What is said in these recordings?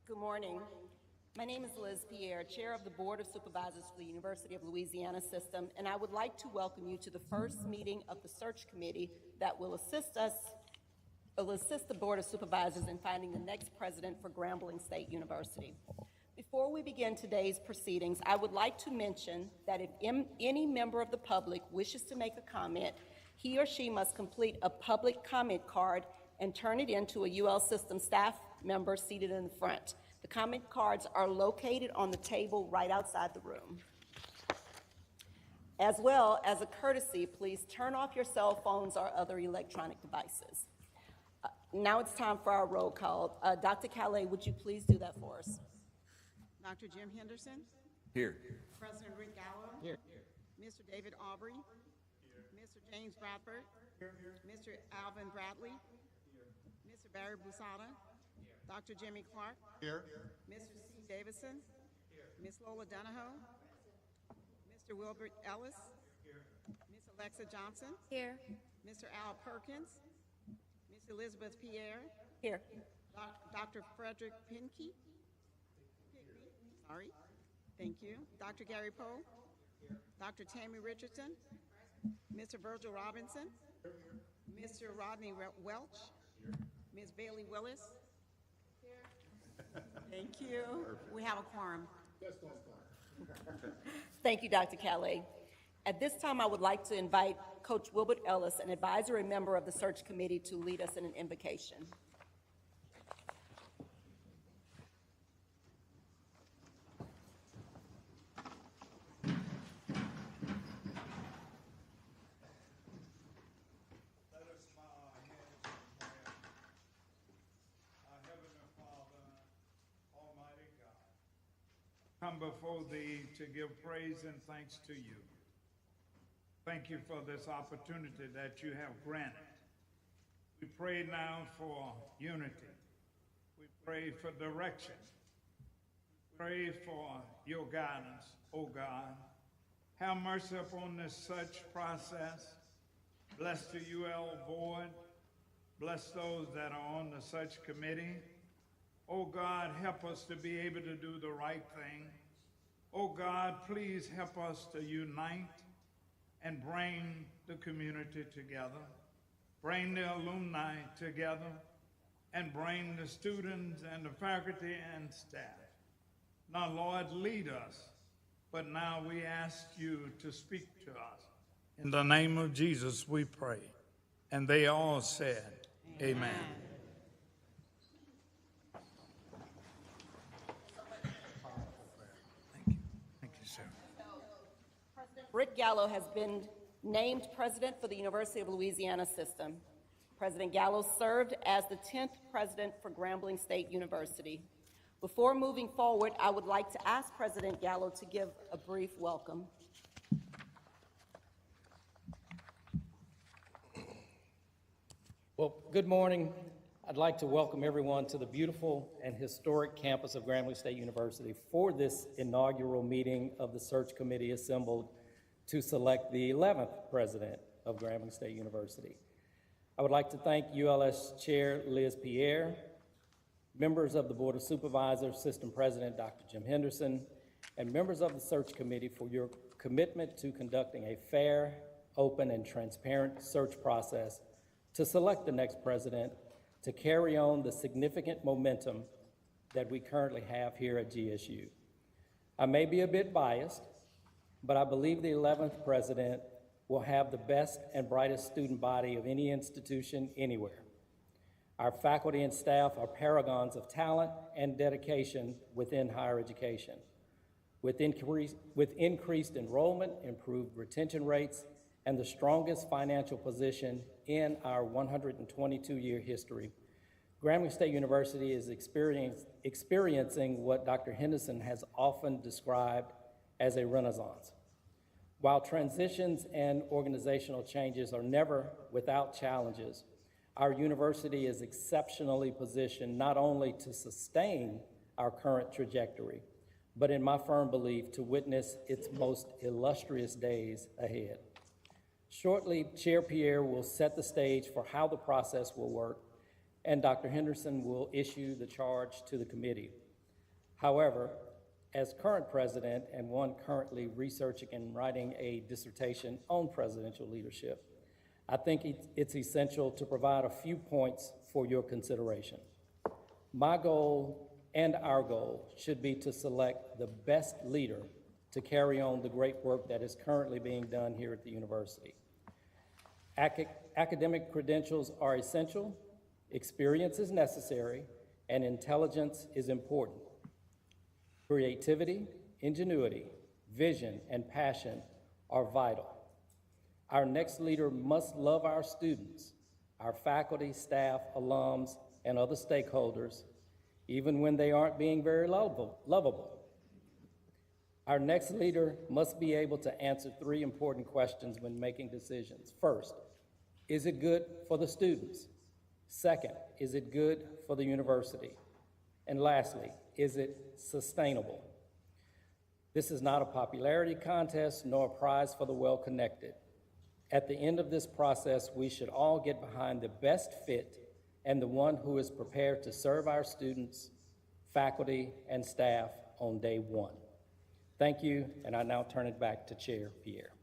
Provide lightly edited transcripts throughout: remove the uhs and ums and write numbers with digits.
Good morning. My name is Liz Pierre, Chair of the Board of Supervisors for the University of Louisiana System, and I would like to welcome you to the first meeting of the search committee that will assist the Board of Supervisors in finding the next president for Grambling State University. Before we begin today's proceedings, I would like to mention that if any member of the public wishes to make a comment, he or she must complete a public comment card and turn it in to a UL System staff member seated in the front. The comment cards are located on the table right outside the room. As well, as a courtesy, please turn off your cell phones or other electronic devices. Now it's time for our roll call. Dr. Calais, would you please do that for us? Dr. Jim Henderson. Here. President Rick Gallo. Here. Mr. David Aubrey. Mr. James Bradford. Mr. Alvin Bradley. Mr. Barry Busada. Dr. Jimmy Clark. Here. Mr. C. Davison. Ms. Lola Donahoe. Mr. Wilbert Ellis. Ms. Alexa Johnson. Here. Mr. Al Perkins. Ms. Elizabeth Pierre. Here. Dr. Frederick Pinckey. Sorry. Thank you. Dr. Gary Poe. Dr. Tammy Richardson. Mr. Virgil Robinson. Mr. Rodney Welch. Ms. Bailey Willis. Thank you. We have a quorum. Thank you, Dr. Calais. At this time, I would like to invite Coach Wilbert Ellis, an advisory member of the search committee, to lead us in an invocation. Come before thee to give praise and thanks to you. Thank you for this opportunity that you have granted. We pray now for unity. We pray for direction. We pray for your guidance, O God. Have mercy upon this search process. Bless the UL board. Bless those that are on the search committee. Oh God, help us to be able to do the right thing. Oh God, please help us to unite and bring the community together, bring the alumni together, and bring the students and the faculty and staff. Now, Lord, lead us, but now we ask you to speak to us. In the name of Jesus, we pray. And they all said, Amen. Rick Gallo has been named president for the University of Louisiana System. President Gallo served as the 10th president for Grambling State University. Before moving forward, I would like to ask President Gallo to give a brief welcome. Well, good morning. I'd like to welcome everyone to the beautiful and historic campus of Grambling State University for this inaugural meeting of the search committee assembled to select the 11th president of Grambling State University. I would like to thank ULS Chair Liz Pierre, members of the Board of Supervisors, System President Dr. Jim Henderson, and members of the search committee for your commitment to conducting a fair, open, and transparent search process to select the next president to carry on the significant momentum that we currently have here at GSU. I may be a bit biased, but I believe the 11th president will have the best and brightest student body of any institution anywhere. Our faculty and staff are paragons of talent and dedication within higher education. With increased enrollment, improved retention rates, and the strongest financial position in our 122-year history, Grambling State University is experiencing what Dr. Henderson has often described as a renaissance. While transitions and organizational changes are never without challenges, our university is exceptionally positioned not only to sustain our current trajectory, but in my firm belief, to witness its most illustrious days ahead. Shortly, Chair Pierre will set the stage for how the process will work, and Dr. Henderson will issue the charge to the committee. However, as current president and one currently researching and writing a dissertation on presidential leadership, I think it's essential to provide a few points for your consideration. My goal and our goal should be to select the best leader to carry on the great work that is currently being done here at the university. Academic credentials are essential, experience is necessary, and intelligence is important. Creativity, ingenuity, vision, and passion are vital. Our next leader must love our students, our faculty, staff, alums, and other stakeholders, even when they aren't being very lovable. Our next leader must be able to answer three important questions when making decisions. First, is it good for the students? Second, is it good for the university? And lastly, is it sustainable? This is not a popularity contest nor a prize for the well-connected. At the end of this process, we should all get behind the best fit and the one who is prepared to serve our students, faculty, and staff on day one. Thank you, and I now turn it back to Chair Pierre.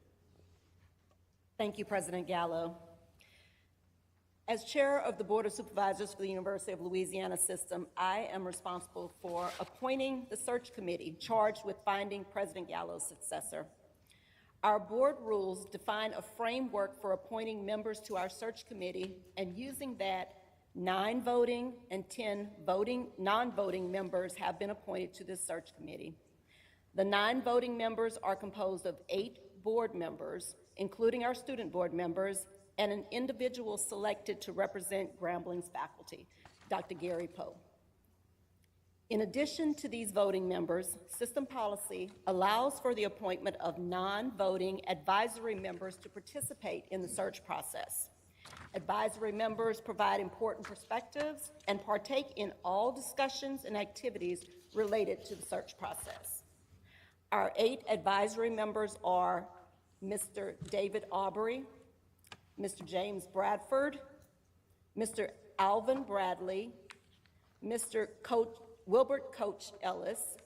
Thank you, President Gallo. As chair of the Board of Supervisors for the University of Louisiana System, I am responsible for appointing the search committee charged with finding President Gallo's successor. Our board rules define a framework for appointing members to our search committee, and using that, 9 voting and 10 non-voting members have been appointed to this search committee. The 9 voting members are composed of 8 board members, including our student board members, and an individual selected to represent Grambling's faculty, Dr. Gary Poe. In addition to these voting members, system policy allows for the appointment of non-voting advisory members to participate in the search process. Advisory members provide important perspectives and partake in all discussions and activities related to the search process. Our 8 advisory members are Mr. David Aubrey, Mr. James Bradford, Mr. Alvin Bradley, Mr. Wilbert Coach Ellis,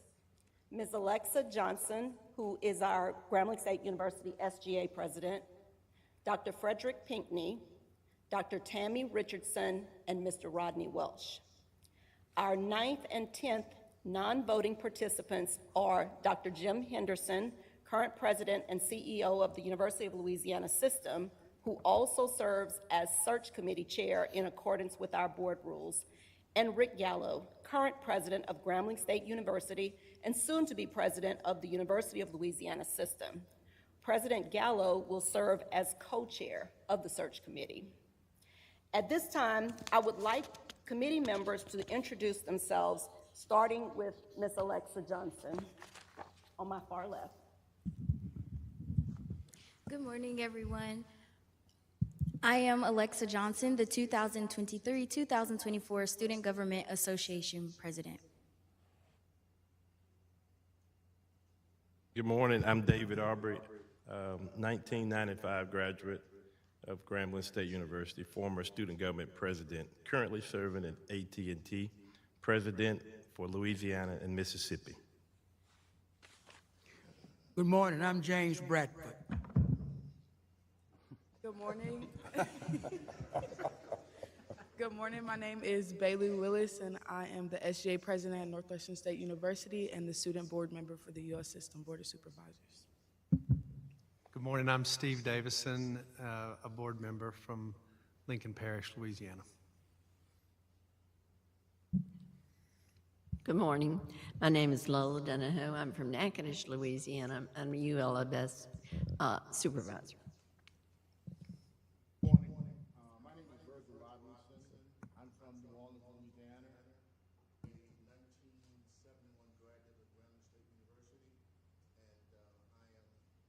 Ms. Alexa Johnson, who is our Grambling State University SGA president, Dr. Frederick Pinkney, Dr. Tammy Richardson, and Mr. Rodney Welch. Our 9th and 10th non-voting participants are Dr. Jim Henderson, current president and CEO of the University of Louisiana System, who also serves as search committee chair in accordance with our board rules, and Rick Gallo, current president of Grambling State University and soon to be president of the University of Louisiana System. President Gallo will serve as co-chair of the search committee. At this time, I would like committee members to introduce themselves, starting with Ms. Alexa Johnson on my far left. Good morning, everyone. I am Alexa Johnson, the 2023-2024 Student Government Association President. Good morning, I'm David Aubrey, 1995 graduate of Grambling State University, former student government president, currently serving at AT&T, president for Louisiana and Mississippi. Good morning, I'm James Bradford. Good morning. Good morning, my name is Bailey Willis, and I am the SGA president at Northwestern State University and the student board member for the U.S. System Board of Supervisors. Good morning, I'm Steve Davison, a board member from Lincoln Parish, Louisiana. Good morning. My name is Lola Donahoe. I'm from Natchitoches, Louisiana. I'm a ULMS supervisor. Good morning. My name is Virgil Robinson. I'm from New Orleans, Louisiana. A 1971 graduate of Grambling State University, and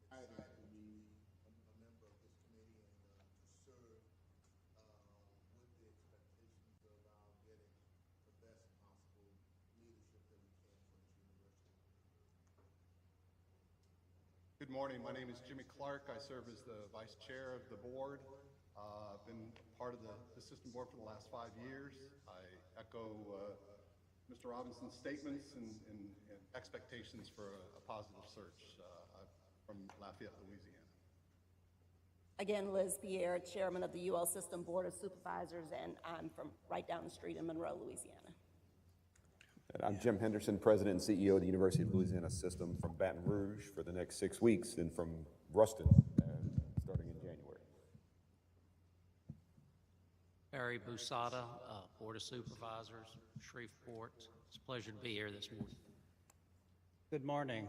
I am excited to be a member of this committee and to serve with the expectations of our getting the best possible leadership that we can for this university. Good morning. My name is Jimmy Clark. I serve as the vice chair of the board. I've been part of the system board for the last 5 years. I echo Mr. Robinson's statements and expectations for a positive search from Lafayette, Louisiana. Again, Liz Pierre, Chairman of the UL System Board of Supervisors, and I'm from right down the street in Monroe, Louisiana. And I'm Jim Henderson, President and CEO of the University of Louisiana System from Baton Rouge for the next 6 weeks, and from Ruston starting in January. Barry Busada, Board of Supervisors, Shreveport. It's a pleasure to be here this morning. Good morning.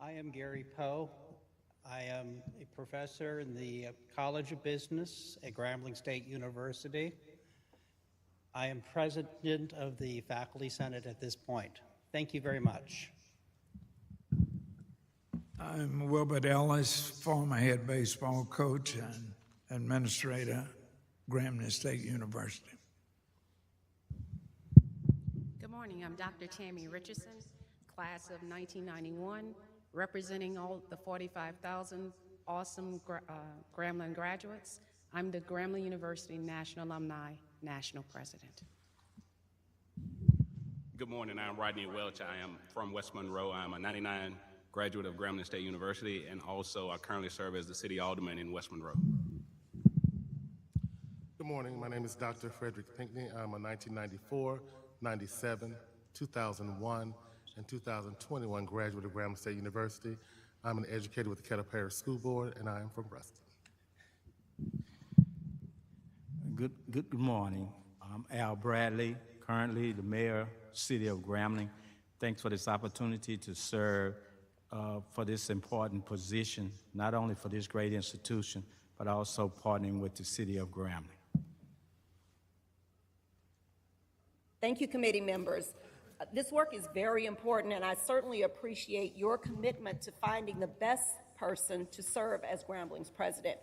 I am Gary Poe. I am a professor in the College of Business at Grambling State University. I am president of the Faculty Senate at this point. Thank you very much. I'm Wilbert Ellis, former head baseball coach and administrator, Grambling State University. Good morning. I'm Dr. Tammy Richardson, class of 1991, representing all the 45,000 awesome Grambling graduates. I'm the Grambling University National Alumni National President. Good morning. I'm Rodney Welch. I am from West Monroe. I'm a 99 graduate of Grambling State University, and also I currently serve as the City Alderman in West Monroe. Good morning. My name is Dr. Frederick Pinckney. I'm a 1994, 97, 2001, and 2021 graduate of Grambling State University. I'm an educator with the Kettle Parish School Board, and I am from Ruston. Good morning. I'm Al Bradley, currently the mayor, City of Grambling. Thanks for this opportunity to serve for this important position, not only for this great institution, but also partnering with the City of Grambling. Thank you, committee members. This work is very important, and I certainly appreciate your commitment to finding the best person to serve as Grambling's president.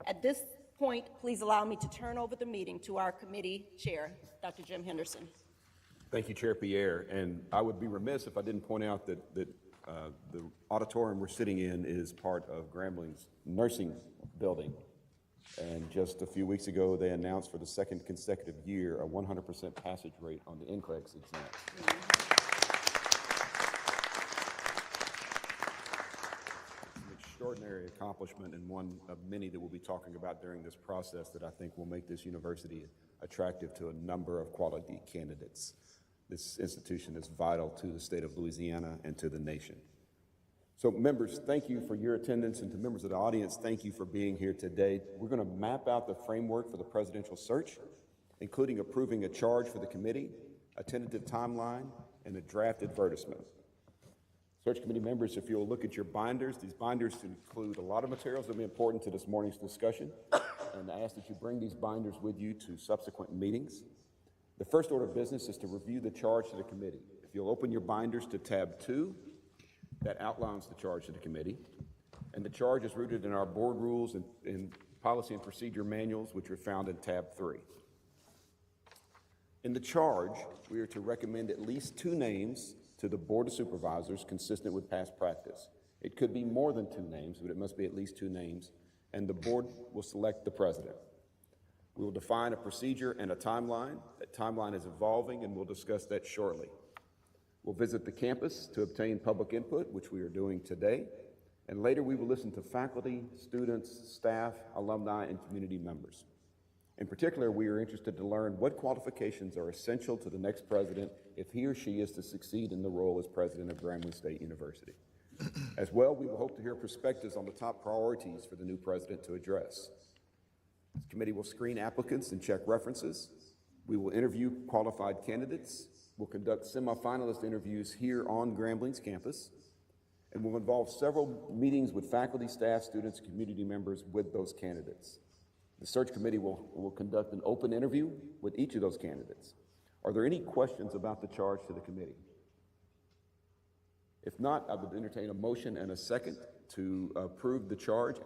At this point, please allow me to turn over the meeting to our committee chair, Dr. Jim Henderson. Thank you, Chair Pierre. And I would be remiss if I didn't point out that the auditorium we're sitting in is part of Grambling's nursing building. And just a few weeks ago, they announced for the second consecutive year a 100% passage rate on the NCLEX exam. It's an extraordinary accomplishment, and one of many that we'll be talking about during this process that I think will make this university attractive to a number of quality candidates. This institution is vital to the state of Louisiana and to the nation. So members, thank you for your attendance, and to members of the audience, thank you for being here today. We're going to map out the framework for the presidential search, including approving a charge for the committee, a tentative timeline, and a draft advertisement. Search committee members, if you'll look at your binders, these binders include a lot of materials that will be important to this morning's discussion, and I ask that you bring these binders with you to subsequent meetings. The first order of business is to review the charge to the committee. If you'll open your binders to tab 2, that outlines the charge to the committee, and the charge is rooted in our board rules and in policy and procedure manuals, which are found in tab 3. In the charge, we are to recommend at least 2 names to the Board of Supervisors consistent with past practice. It could be more than 2 names, but it must be at least 2 names, and the board will select the president. We will define a procedure and a timeline. That timeline is evolving, and we'll discuss that shortly. We'll visit the campus to obtain public input, which we are doing today, and later we will listen to faculty, students, staff, alumni, and community members. In particular, we are interested to learn what qualifications are essential to the next president if he or she is to succeed in the role as president of Grambling State University. As well, we will hope to hear perspectives on the top priorities for the new president to address. This committee will screen applicants and check references. We will interview qualified candidates. We'll conduct semifinalist interviews here on Grambling's campus, and will involve several meetings with faculty, staff, students, and community members with those candidates. The search committee will conduct an open interview with each of those candidates. Are there any questions about the charge to the committee? If not, I would entertain a motion and a second to approve the charge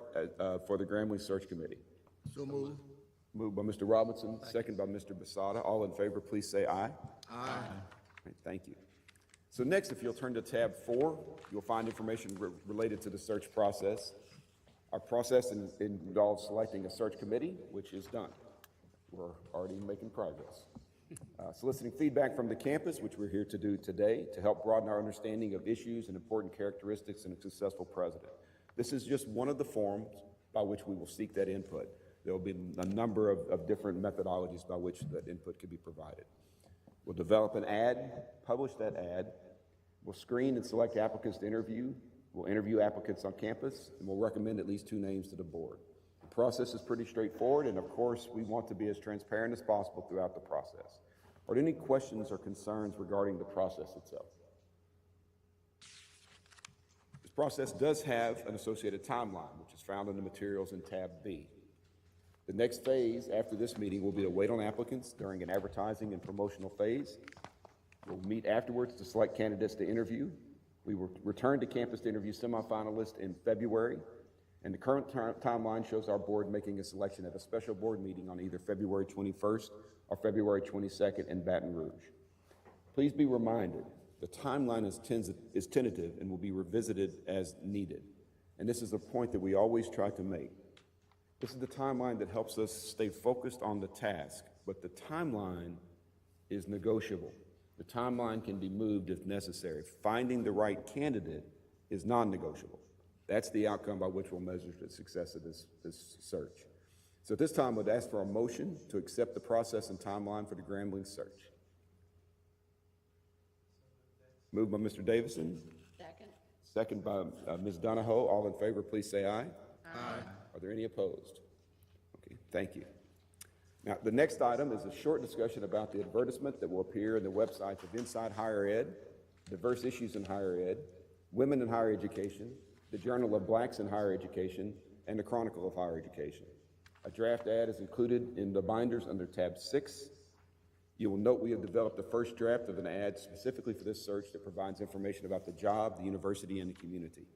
for the Grambling Search Committee. So moved. Moved by Mr. Robinson, second by Mr. Basada. All in favor, please say aye. Aye. Right, thank you. So next, if you'll turn to tab 4, you'll find information related to the search process. Our process involves selecting a search committee, which is done. We're already making progress. Soliciting feedback from the campus, which we're here to do today, to help broaden our understanding of issues and important characteristics in a successful president. This is just one of the forms by which we will seek that input. There will be a number of different methodologies by which that input can be provided. We'll develop an ad, publish that ad. We'll screen and select applicants to interview. We'll interview applicants on campus, and we'll recommend at least 2 names to the board. The process is pretty straightforward, and of course, we want to be as transparent as possible throughout the process. Are there any questions or concerns regarding the process itself? This process does have an associated timeline, which is found in the materials in tab B. The next phase after this meeting will be to wait on applicants during an advertising and promotional phase. We'll meet afterwards to select candidates to interview. We will return to campus to interview semifinalists in February, and the current timeline shows our board making a selection at a special board meeting on either February 21st or February 22nd in Baton Rouge. Please be reminded, the timeline is tentative and will be revisited as needed. And this is a point that we always try to make. This is the timeline that helps us stay focused on the task, but the timeline is negotiable. The timeline can be moved if necessary. Finding the right candidate is non-negotiable. That's the outcome by which we'll measure the success of this search. So at this time, I would ask for a motion to accept the process and timeline for the Grambling search. Moved by Mr. Davison. Second. Second by Ms. Donahoe. All in favor, please say aye. Aye. Are there any opposed? Okay, thank you. Now, the next item is a short discussion about the advertisement that will appear in the websites of Inside Higher Ed, Diverse Issues in Higher Ed, Women in Higher Education, the Journal of Blacks in Higher Education, and the Chronicle of Higher Education. A draft ad is included in the binders under tab 6. You will note we have developed the first draft of an ad specifically for this search that provides information about the job, the university, and the community.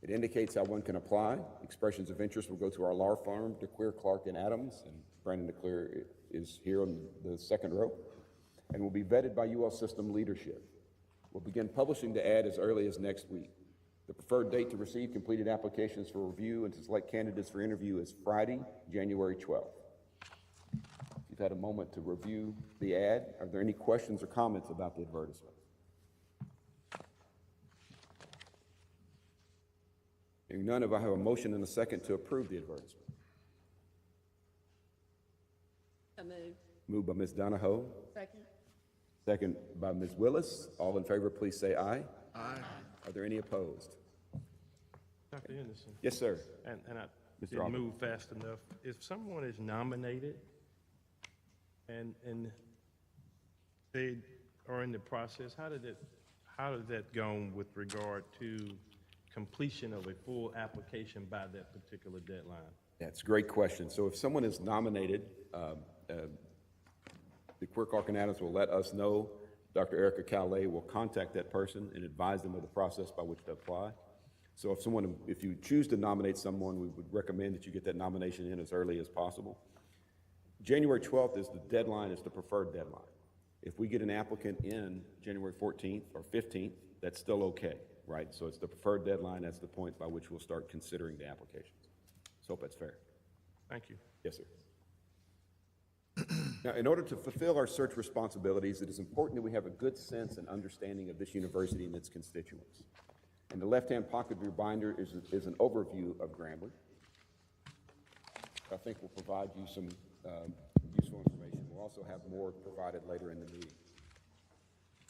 It indicates how one can apply. Expressions of interest will go to our law firm, DeClear, Clark, and Adams, and Brandon DeClear is here on the second row, and will be vetted by UL System leadership. We'll begin publishing the ad as early as next week. The preferred date to receive completed applications for review and to select candidates for interview is Friday, January 12th. If you've had a moment to review the ad, are there any questions or comments about the advertisement? Hearing none, if I have a motion and a second to approve the advertisement. So moved. Moved by Ms. Donahoe. Second. Second by Ms. Willis. All in favor, please say aye. Aye. Are there any opposed? Dr. Henderson. Yes, sir. And I Mr. didn't Robert. move fast enough. If someone is nominated and they are in the process, how does that go with regard to completion of a full application by that particular deadline? That's a great question. So if someone is nominated, the Queer Clark and Adams will let us know. Dr. Erica Calais will contact that person and advise them of the process by which to apply. So if you choose to nominate someone, we would recommend that you get that nomination in as early as possible. January 12th is the deadline, is the preferred deadline. If we get an applicant in January 14th or 15th, that's still okay, right? So it's the preferred deadline, that's the point by which we'll start considering the applications. So hope that's fair. Thank you. Yes, sir. Now, in order to fulfill our search responsibilities, it is important that we have a good sense and understanding of this university and its constituents. In the left-hand pocket of your binder is an overview of Grambling. I think will provide you some useful information. We'll also have more provided later in the meeting.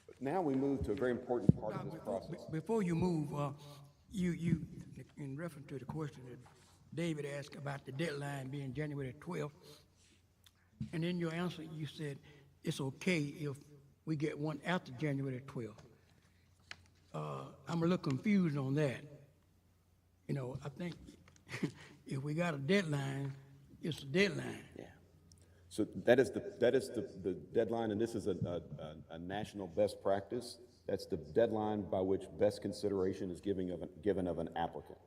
But now we move to a very important part of this process. Before you move, you in reference to the question that David asked about the deadline being January 12th, and in your answer you said it's okay if we get one after January 12th. I'm a little confused on that. You know, I think if we got a deadline, it's a deadline. Yeah. So that is the deadline, and this is a national best practice. That's the deadline by which best consideration is given of an applicant.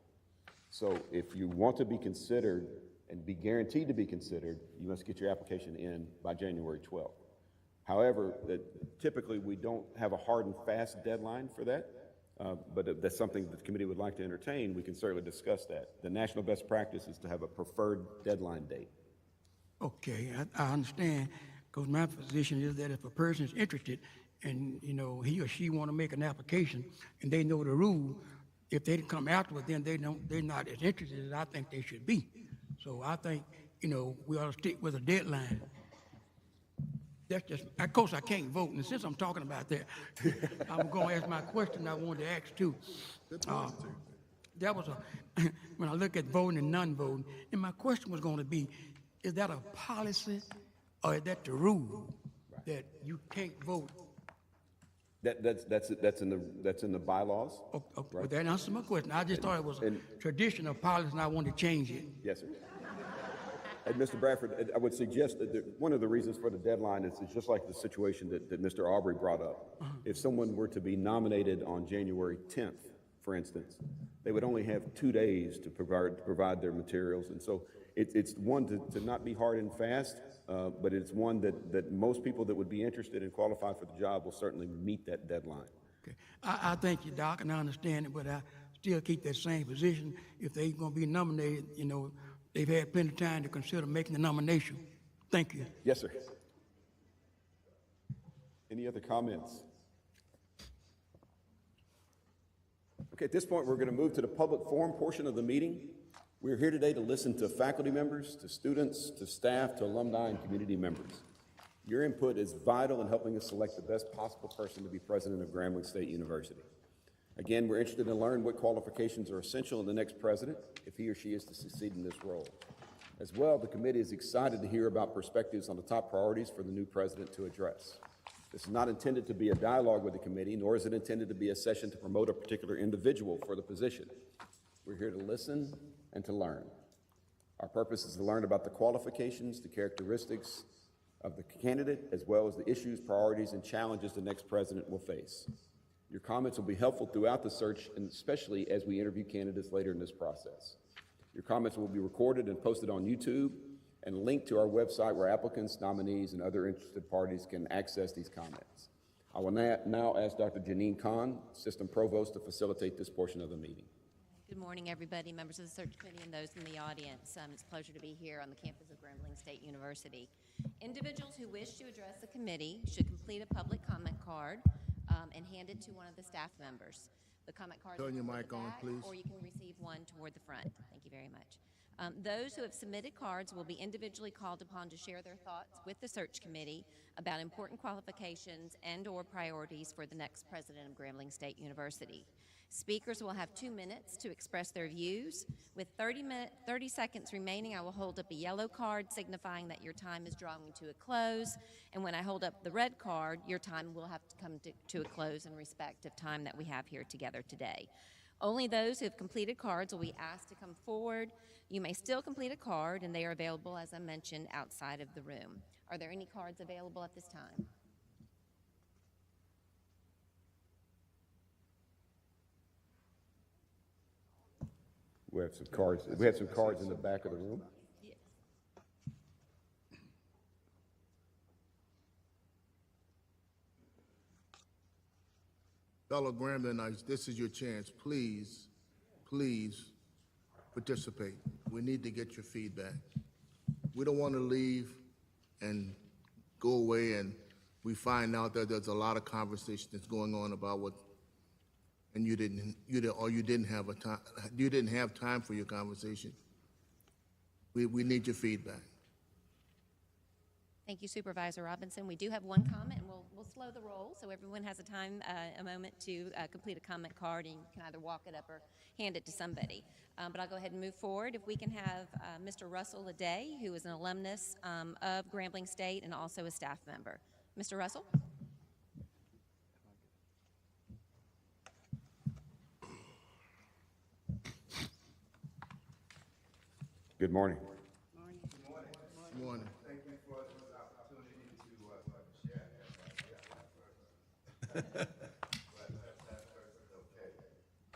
So if you want to be considered and be guaranteed to be considered, you must get your application in by January 12th. However, typically we don't have a hard and fast deadline for that, but if that's something that the committee would like to entertain, we can certainly discuss that. The national best practice is to have a preferred deadline date. Okay, I understand, Because my position is that if a person is interested and, you know, he or she want to make an application and they know the rule, if they come afterwards, then they're not as interested as I think they should be. So I think, you know, we ought to stick with a deadline. That's just, of course, I can't vote, and since I'm talking about that, I'm going to ask my question I wanted to ask too. That was when I look at voting and non-voting, and my question was going to be, is that a policy or is that the rule that you can't vote? That's in the bylaws. Well, that answers my question. I just thought it was a traditional policy, and I wanted to change it. Yes, sir. And Mr. Bradford, I would suggest that one of the reasons for the deadline is it's just like the situation that Mr. Aubrey brought up. If someone were to be nominated on January 10th, for instance, they would only have 2 days to provide their materials. And so it's one to not be hard and fast, but it's one that most people that would be interested and qualified for the job will certainly meet that deadline. Okay. I thank you, Doc, and I understand it, but I still keep that same position. If they're going to be nominated, you know, they've had plenty of time to consider making the nomination. Thank you. Yes, sir. Any other comments? Okay, at this point, we're going to move to the public forum portion of the meeting. We're here today to listen to faculty members, to students, to staff, to alumni, and community members. Your input is vital in helping us select the best possible person to be president of Grambling State University. Again, we're interested to learn what qualifications are essential in the next president if he or she is to succeed in this role. As well, the committee is excited to hear about perspectives on the top priorities for the new president to address. This is not intended to be a dialogue with the committee, nor is it intended to be a session to promote a particular individual for the position. We're here to listen and to learn. Our purpose is to learn about the qualifications, the characteristics of the candidate, as well as the issues, priorities, and challenges the next president will face. Your comments will be helpful throughout the search, and especially as we interview candidates later in this process. Your comments will be recorded and posted on YouTube and linked to our website where applicants, nominees, and other interested parties can access these comments. I will now ask Dr. Janine Kahn, System Provost, to facilitate this portion of the meeting. Good morning, everybody, members of the search committee and those in the audience. It's a pleasure to be here on the campus of Grambling State University. Individuals who wish to address the committee should complete a public comment card and hand it to one of the staff members. The comment card Turn your mic on, please. Or you can receive one toward the front. Thank you very much. Those who have submitted cards will be individually called upon to share their thoughts with the search committee about important qualifications and/or priorities for the next president of Grambling State University. Speakers will have 2 minutes to express their views. With 30 seconds remaining, I will hold up a yellow card signifying that your time is drawing to a close. And when I hold up the red card, your time will have to come to a close in respect of time that we have here together today. Only those who have completed cards will be asked to come forward. You may still complete a card, and they are available, as I mentioned, outside of the room. Are there any cards available at this time? We have some cards. We have some cards in the back of the room. Yes. Fellow Gramblingites, this is your chance. Please, please participate. We need to get your feedback. We don't want to leave and go away and we find out that there's a lot of conversation that's going on about what, and you didn't have time for your conversation. We need your feedback. Thank you, Supervisor Robinson. We do have one comment, and we'll slow the roll so everyone has a moment to complete a comment card, and you can either walk it up or hand it to somebody. But I'll go ahead and move forward. If we can have Mr. Russell Leday, who is an alumnus of Grambling State and also a staff member. Mr. Russell? Good morning. Good morning. Thank you for this opportunity to share. But that's okay.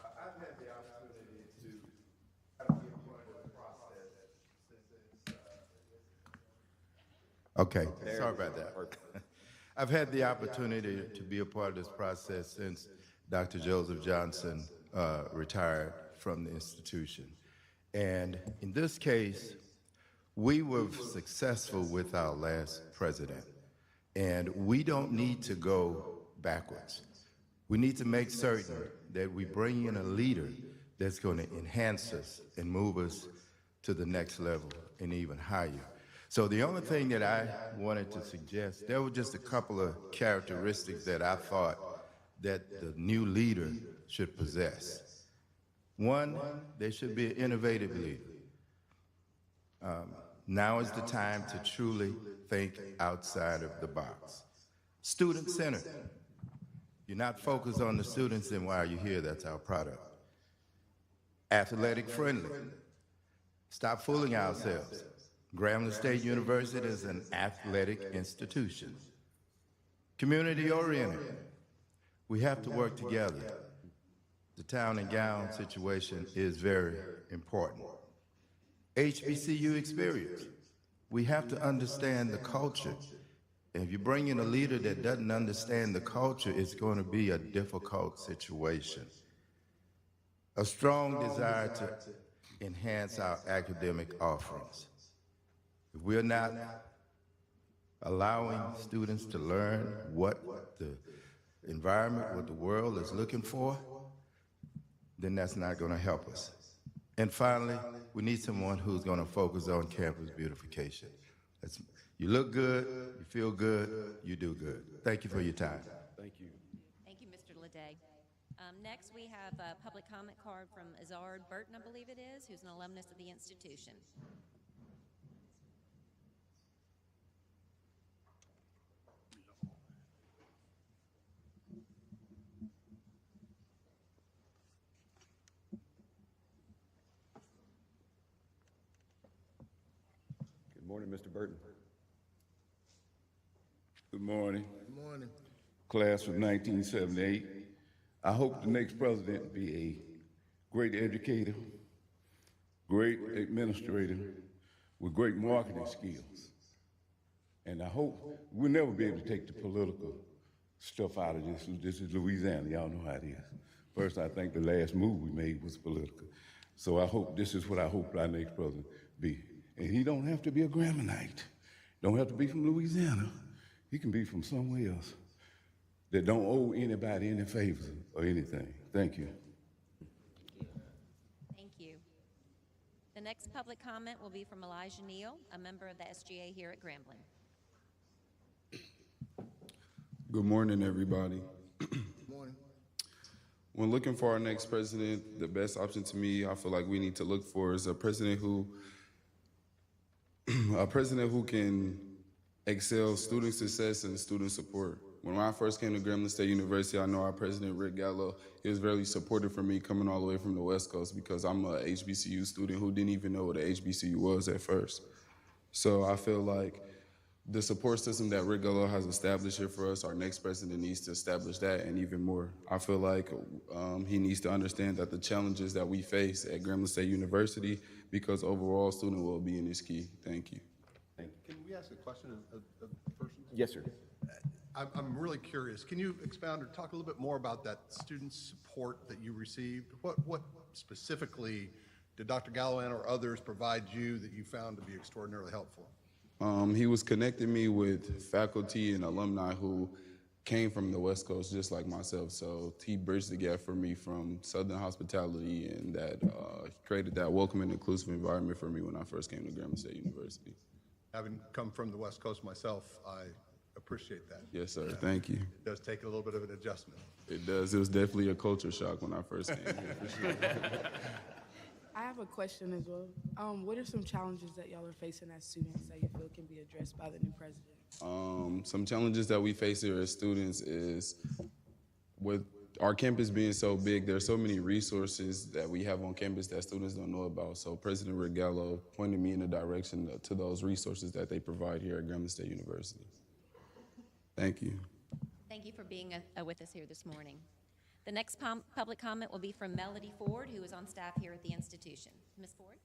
I've had the opportunity to be a part of the process since Okay, sorry about that. I've had the opportunity to be a part of this process since Dr. Joseph Johnson retired from the institution. And in this case, we were successful with our last president. And we don't need to go backwards. We need to make certain that we bring in a leader that's going to enhance us and move us to the next level and even higher. So the only thing that I wanted to suggest, there were just a couple of characteristics that I thought that the new leader should possess. One, they should be an innovative leader. Now is the time to truly think outside of the box. Student-centered. You're not focused on the students, and while you're here, that's our product. Athletic friendly. Stop fooling ourselves. Grambling State University is an athletic institution. Community oriented. We have to work together. The town and gown situation is very important. HBCU experience. We have to understand the culture. And if you bring in a leader that doesn't understand the culture, it's going to be a difficult situation. A strong desire to enhance our academic offerings. If we're not allowing students to learn what the environment, what the world is looking for, then that's not going to help us. And finally, we need someone who's going to focus on campus beautification. You look good, you feel good, you do good. Thank you for your time. Thank you. Thank you, Mr. Leday. Next, we have a public comment card from Azard Burton, I believe it is, who's an alumnus of the institution. Good morning, Mr. Burton. Good morning. Good morning. Class of 1978. I hope the next president be a great educator, great administrator, with great marketing skills. And I hope we'll never be able to take the political stuff out of this. This is Louisiana, y'all know how it is. First, I think the last move we made was political. So I hope this is what I hope our next president be. And he don't have to be a Gramblinite. Don't have to be from Louisiana. He can be from somewhere else that don't owe anybody any favors or anything. Thank you. Thank you. The next public comment will be from Elijah Neal, a member of the SGA here at Grambling. Good morning, everybody. Good morning. When looking for our next president, the best option to me, I feel like we need to look for is a president who can excel student success and student support. When I first came to Grambling State University, I know our president, Rick Gallo, he was very supportive for me coming all the way from the West Coast because I'm a HBCU student who didn't even know what a HBCU was at first. So I feel like the support system that Rick Gallo has established here for us, our next president needs to establish that and even more. I feel like he needs to understand that the challenges that we face at Grambling State University, because overall student well-being is key. Thank you. Can we ask a question of the person? Yes, sir. I'm really curious. Can you expound or talk a little bit more about that student support that you received? What specifically did Dr. Gallowan or others provide you that you found to be extraordinarily helpful? He was connecting me with faculty and alumni who came from the West Coast just like myself. So he bridged the gap for me from Southern hospitality, and that created that welcome and inclusive environment for me when I first came to Grambling State University. Having come from the West Coast myself, I appreciate that. Yes, sir. Thank you. It does take a little bit of an adjustment. It does. It was definitely a culture shock when I first came here, for sure. I have a question as well. What are some challenges that y'all are facing as students that you feel can be addressed by the new president? Some challenges that we face here as students is with our campus being so big, there's so many resources that we have on campus that students don't know about. So President Rick Gallo pointed me in the direction to those resources that they provide here at Grambling State University. Thank you. Thank you for being with us here this morning. The next public comment will be from Melody Ford, who is on staff here at the institution. Ms. Ford?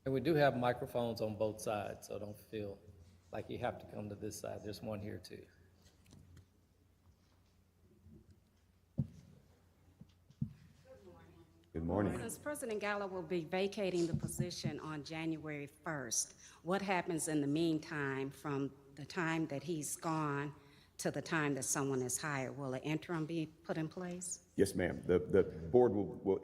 And we do have microphones on both sides, so don't feel like you have to come to this side. There's one here too. Good morning. Since President Gallo will be vacating the position on January 1st, what happens in the meantime from the time that he's gone to the time that someone is hired? Will an interim be put in place? Yes, ma'am. The board will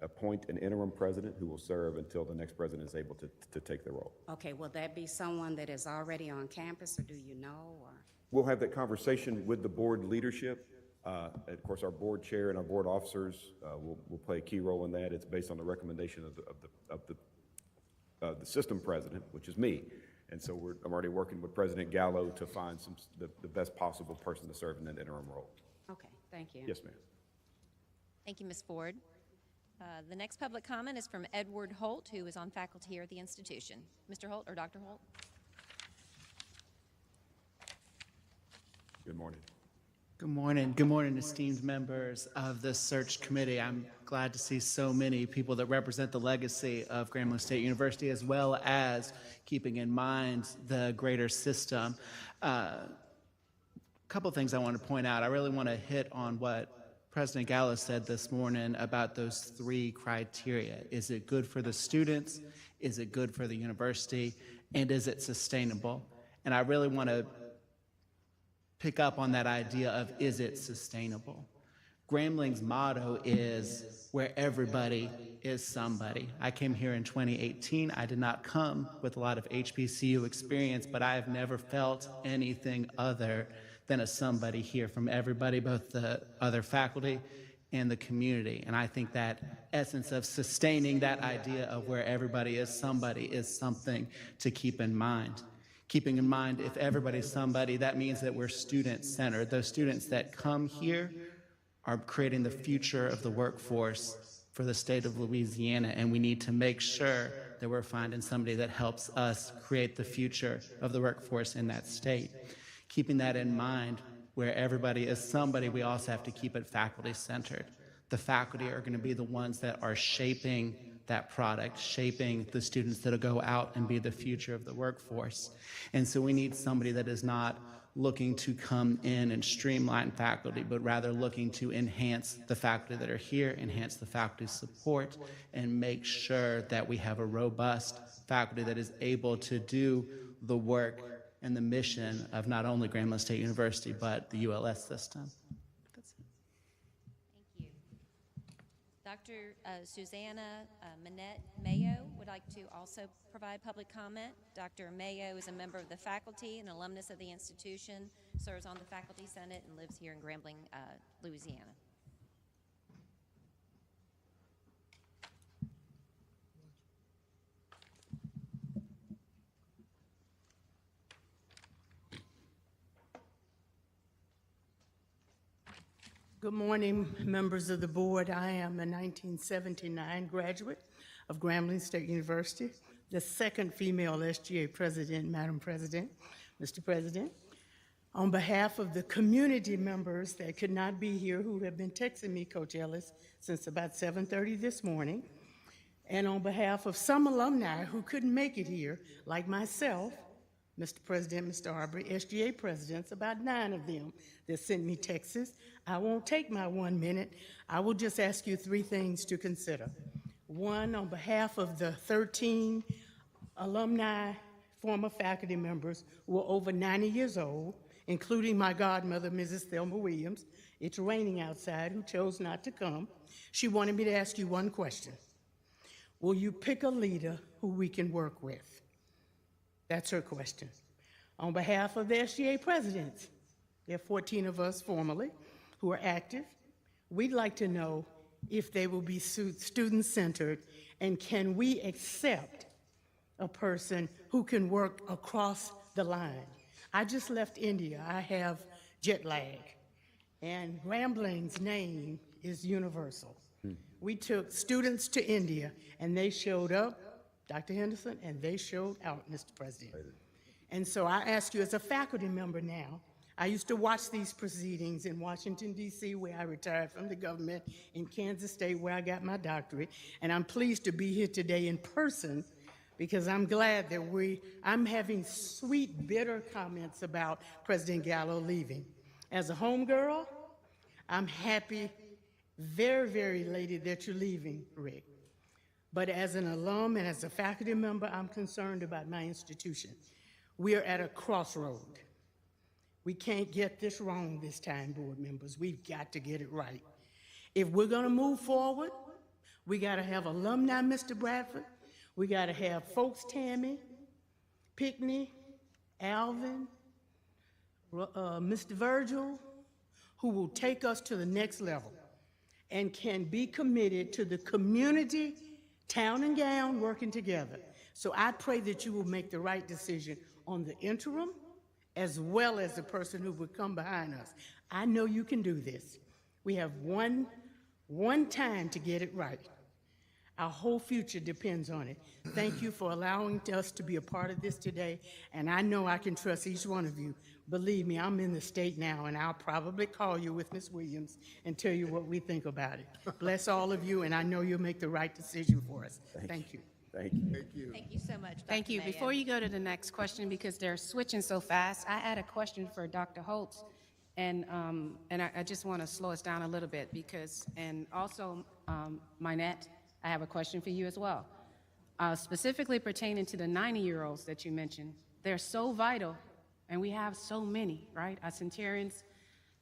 appoint an interim president who will serve until the next president is able to take the role. Okay, will that be someone that is already on campus, or do you know? Or? We'll have that conversation with the board leadership. Of course, our board chair and our board officers will play a key role in that. It's based on the recommendation of the system president, which is me. And so I'm already working with President Gallo to find the best possible person to serve in that interim role. Okay, thank you. Yes, ma'am. Thank you, Ms. Ford. The next public comment is from Edward Holt, who is on faculty here at the institution. Mr. Holt or Dr. Holt? Good morning. Good morning. Good morning, esteemed members of the search committee. I'm glad to see so many people that represent the legacy of Grambling State University, as well as keeping in mind the greater system. A couple of things I want to point out. I really want to hit on what President Gallo said this morning about those 3 criteria. Is it good for the students? Is it good for the university? And is it sustainable? And I really want to pick up on that idea of, is it sustainable? Grambling's motto is where everybody is somebody. I came here in 2018. I did not come with a lot of HBCU experience, but I have never felt anything other than a somebody here from everybody, both the other faculty and the community. And I think that essence of sustaining that idea of where everybody is somebody is something to keep in mind. Keeping in mind, if everybody's somebody, that means that we're student-centered. Those students that come here are creating the future of the workforce for the state of Louisiana, and we need to make sure that we're finding somebody that helps us create the future of the workforce in that state. Keeping that in mind, where everybody is somebody, we also have to keep it faculty-centered. The faculty are going to be the ones that are shaping that product, shaping the students that'll go out and be the future of the workforce. And so we need somebody that is not looking to come in and streamline faculty, but rather looking to enhance the faculty that are here, enhance the faculty support, and make sure that we have a robust faculty that is able to do the work and the mission of not only Grambling State University, but the ULS system. Dr. Susanna Manette Mayo would like to also provide public comment. Dr. Mayo is a member of the faculty and alumnus of the institution, serves on the faculty senate, and lives here in Grambling, Louisiana. Good morning, members of the board. I am a 1979 graduate of Grambling State University, the second female SGA president, Madam President, Mr. President. On behalf of the community members that could not be here, who have been texting me, Coach Ellis, since about 7:30 this morning, and on behalf of some alumni who couldn't make it here, like myself, Mr. President, Mr. Arbery, SGA presidents, about 9 of them that sent me texts. I won't take my 1 minute. I will just ask you 3 things to consider. 1, on behalf of the 13 alumni, former faculty members who are over 90 years old, including my godmother, Mrs. Thelma Williams, it's raining outside, who chose not to come. She wanted me to ask you 1 question. Will you pick a leader who we can work with? That's her question. On behalf of the SGA presidents, there are 14 of us formally who are active. We'd like to know if they will be student-centered, and can we accept a person who can work across the line? I just left India. I have jet lag, and Grambling's name is universal. We took students to India, and they showed up, Dr. Henderson, and they showed out, Mr. President. And so I ask you as a faculty member now, I used to watch these proceedings in Washington, D.C., where I retired from the government, in Kansas State, where I got my doctorate, and I'm pleased to be here today in person because I'm glad that I'm having sweet, bitter comments about President Gallo leaving. As a homegirl, I'm happy Very, very elated that you're leaving, Rick. But as an alum and as a faculty member, I'm concerned about my institution. We are at a crossroad. We can't get this wrong this time, board members. We've got to get it right. If we're gonna move forward, we gotta have alumni, Mr. Bradford. We gotta have folks, Tammy, Pickney, Alvin, Mr. Virgil, who will take us to the next level and can be committed to the community, town and gown, working together. So I pray that you will make the right decision on the interim as well as the person who would come behind us. I know you can do this. We have one time to get it right. Our whole future depends on it. Thank you for allowing us to be a part of this today, and I know I can trust each one of you. Believe me, I'm in the state now, and I'll probably call you with Ms. Williams and tell you what we think about it. Bless all of you, and I know you'll make the right decision for us. Thank you. Thank you. Thank you. Thank you so much, Dr. Thank you. Mayo. Before you go to the next question, because they're switching so fast, I had a question for Dr. Holtz, and I just want to slow us down a little bit because, and also, Minette, I have a question for you as well. Specifically pertaining to the 90-year-olds that you mentioned, they're so vital, and we have so many, right? Our centurions.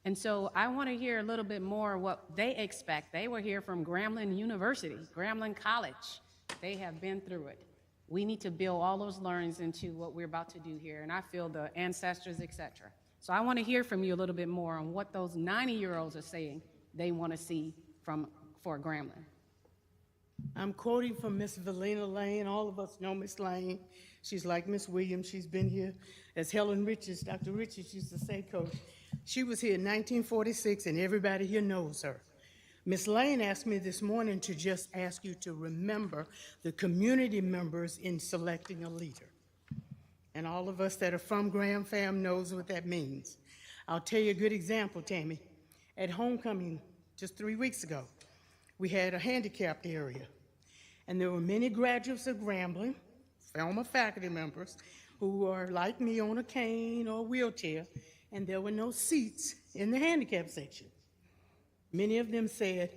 And so I want to hear a little bit more what they expect. They were here from Grambling University, Grambling College. They have been through it. We need to build all those learnings into what we're about to do here, and I feel the ancestors, et cetera. So I want to hear from you a little bit more on what those 90-year-olds are saying they want to see for Grambling. I'm quoting from Miss Valina Lane. All of us know Miss Lane. She's like Miss Williams. She's been here, as Helen Richards, Dr. Richards used to say, Coach. She was here in 1946, and everybody here knows her. Miss Lane asked me this morning to just ask you to remember the community members in selecting a leader. And all of us that are from Graham Fam knows what that means. I'll tell you a good example, Tammy. At homecoming just 3 weeks ago, we had a handicapped area. And there were many graduates of Grambling, former faculty members, who are like me on a cane or a wheelchair, and there were no seats in the handicap section. Many of them said,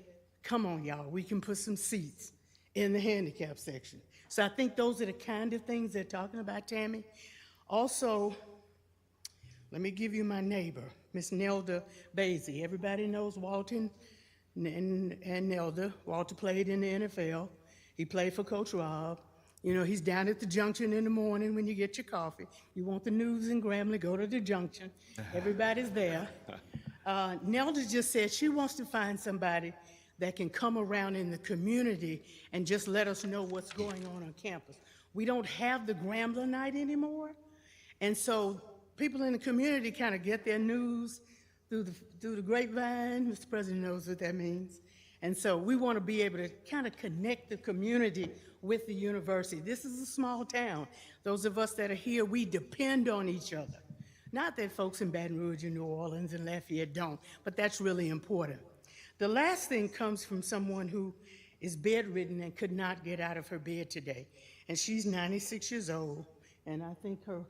come on, y'all, we can put some seats in the handicap section. So I think those are the kind of things they're talking about, Tammy. Also, let me give you my neighbor, Miss Nelda Basie. Everybody knows Walton and Nelda. Walter played in the NFL. He played for Coach Rob. You know, he's down at the junction in the morning when you get your coffee. You want the news in Grambling, go to the junction. Everybody's there. Nelda just said she wants to find somebody that can come around in the community and just let us know what's going on campus. We don't have the Grambling night anymore. And so people in the community kind of get their news through the grapevine. Mr. President knows what that means. And so we want to be able to kind of connect the community with the university. This is a small town. Those of us that are here, we depend on each other. Not that folks in Baton Rouge and New Orleans and Lafayette don't, but that's really important. The last thing comes from someone who is bedridden and could not get out of her bed today. And she's 96 years old, and I think her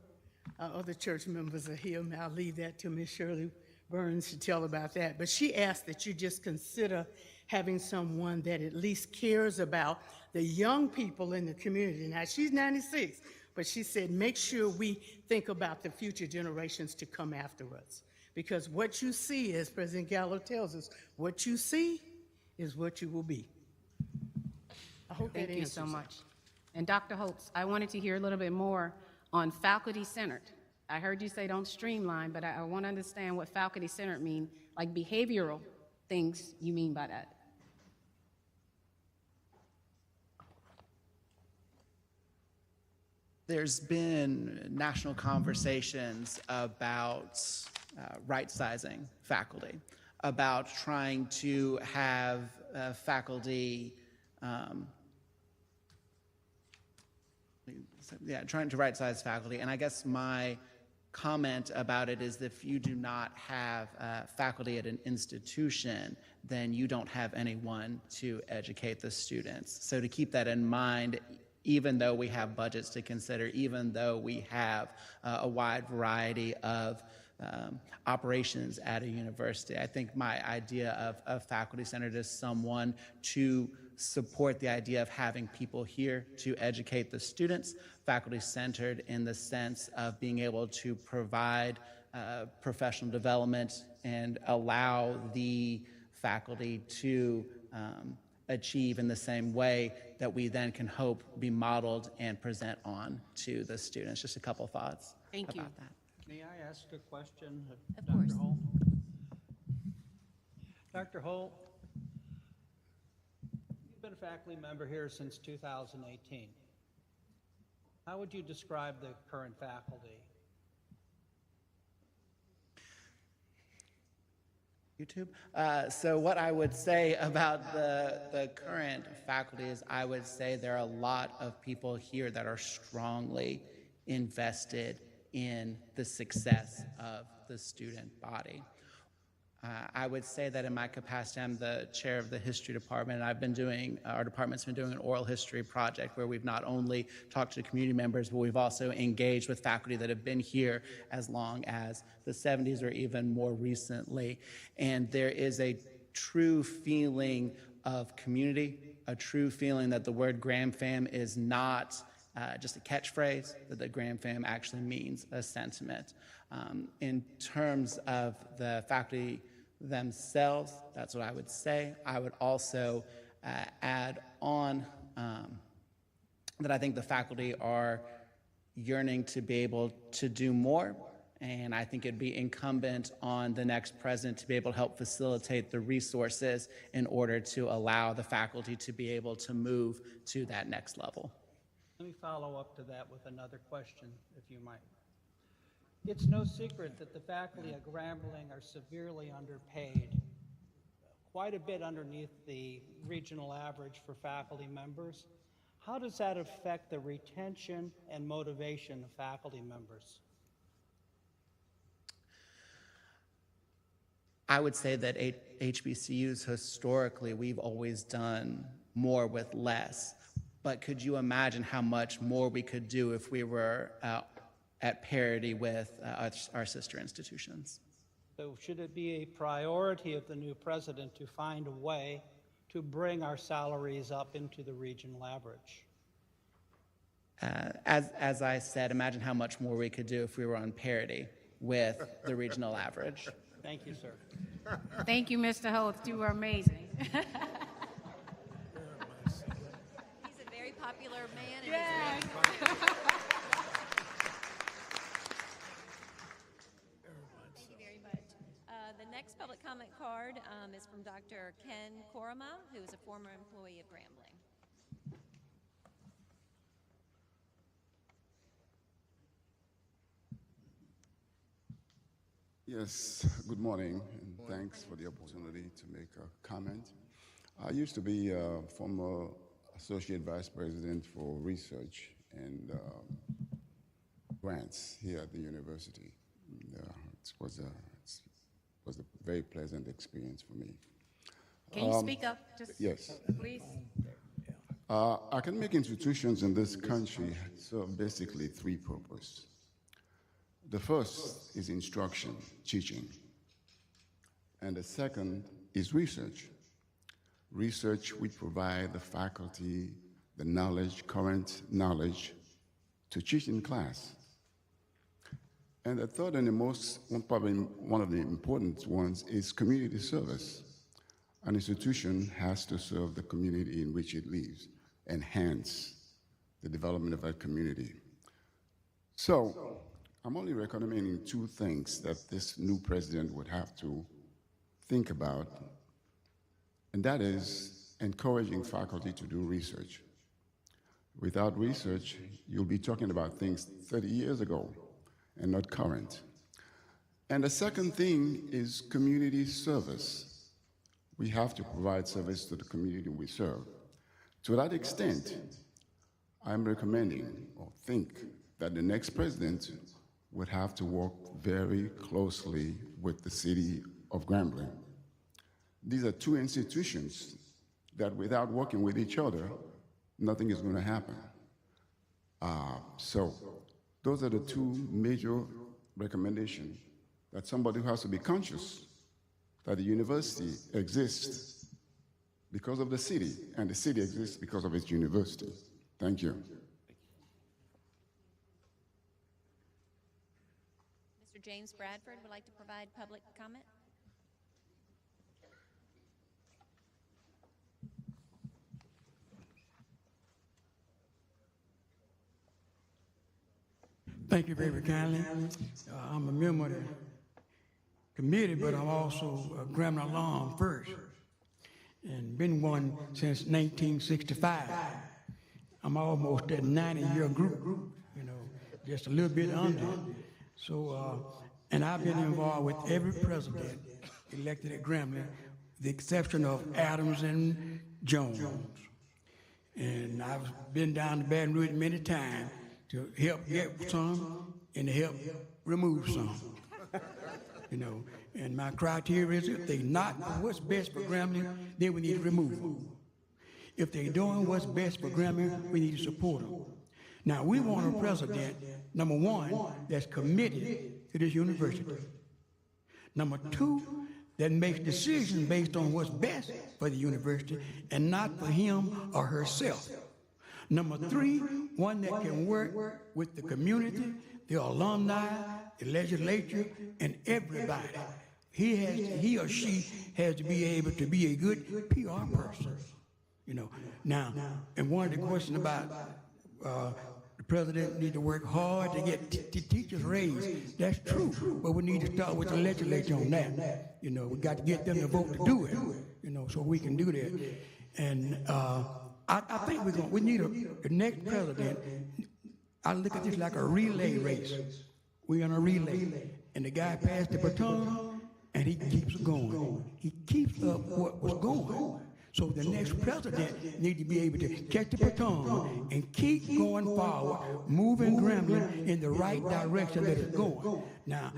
other church members are here. I'll leave that to Miss Shirley Burns to tell about that. But she asked that you just consider having someone that at least cares about the young people in the community. Now, she's 96, but she said, make sure we think about the future generations to come after us. Because what you see, as President Gallo tells us, what you see is what you will be. I hope that answers. Thank you so much. And Dr. Holtz, I wanted to hear a little bit more on faculty-centered. I heard you say don't streamline, but I want to understand what faculty-centered mean, like behavioral things you mean by that. There's been national conversations about right-sizing faculty, about trying to have faculty, trying to right-size faculty. And I guess my comment about it is if you do not have faculty at an institution, then you don't have anyone to educate the students. So to keep that in mind, even though we have budgets to consider, even though we have a wide variety of operations at a university. I think my idea of faculty-centered is someone to support the idea of having people here to educate the students, faculty-centered in the sense of being able to provide professional development and allow the faculty to achieve in the same way that we then can hope be modeled and present on to the students. Just a couple thoughts Thank you. about that. May I ask a question of Of course. Dr. Holt? Dr. Holt, you've been a faculty member here since 2018. How would you describe the current faculty? YouTube. So what I would say about the current faculty is I would say there are a lot of people here that are strongly invested in the success of the student body. I would say that in my capacity, I'm the chair of the history department, and I've been doing, our department's been doing an oral history project where we've not only talked to community members, but we've also engaged with faculty that have been here as long as the 70s or even more recently. And there is a true feeling of community, a true feeling that the word Gram Fam is not just a catchphrase, that the Gram Fam actually means a sentiment. In terms of the faculty themselves, that's what I would say. I would also add on that I think the faculty are yearning to be able to do more, and I think it'd be incumbent on the next president to be able to help facilitate the resources in order to allow the faculty to be able to move to that next level. Let me follow up to that with another question, if you might. It's no secret that the faculty at Grambling are severely underpaid, quite a bit underneath the regional average for faculty members. How does that affect the retention and motivation of faculty members? I would say that HBCUs, historically, we've always done more with less. But could you imagine how much more we could do if we were at parity with our sister institutions? So should it be a priority of the new president to find a way to bring our salaries up into the regional average? As I said, imagine how much more we could do if we were on parity with the regional average. Thank you, sir. Thank you, Mr. Holt. You were amazing. He's a very popular man. And Yes. Thank you very much. The next public comment card is from Dr. Ken Koroma, who is a former employee of Grambling. Yes, good morning, and thanks for the opportunity to make a comment. I used to be a former Associate Vice President for Research and Grants here at the university. It was a very pleasant experience for me. Can you speak up, just yes. please? Academic institutions in this country serve basically three purposes. The first is instruction, teaching, and the second is research. Research which provide the faculty the knowledge, current knowledge, to teach in class. And the third and the most, probably one of the important ones, is community service. An institution has to serve the community in which it lives, enhance the development of that community. So, I'm only recommending two things that this new president would have to think about, and that is encouraging faculty to do research. Without research, you'll be talking about things 30 years ago and not current. And the second thing is community service. We have to provide service to the community we serve. To that extent, I'm recommending or think that the next president would have to work very closely with the city of Grambling. These are two institutions that without working with each other, nothing is going to happen. So those are the two major recommendations that somebody who has to be conscious that the university exists because of the city, and the city exists because of its university. Thank you. Mr. James Bradford would like to provide public comment. Thank you very kindly. I'm a member of the committee, but I'm also a Grambling alum first, and been one since 1965. I'm almost at 90-year group, you know, just a little bit under. So, and I've been involved with every president elected at Grambling, with the exception of Adams and Jones. And I've been down to Baton Rouge many times to help get some and to help remove some. You know, and my criteria is if they're not what's best for Grambling, then we need to remove them. If they're doing what's best for Grambling, we need to support them. Now, we want a president, number one, that's committed to this university. Number two, that makes decisions based on what's best for the university and not for him or herself. Number three, one that can work with the community, the alumni, the legislature, and everybody. He or she has to be able to be a good PR person, you know. Now, and one of the questions about the president need to work hard to get teachers raised. That's true, but we need to start with the legislature on that. You know, we got to get them to vote to do it, you know, so we can do that. And I think we need the next president. I look at this like a relay race. We're in a relay, and the guy passed the baton, and he keeps going. He keeps up what was going. So the next president needs to be able to catch the baton and keep going forward, moving Grambling in the right direction that it's going. Now,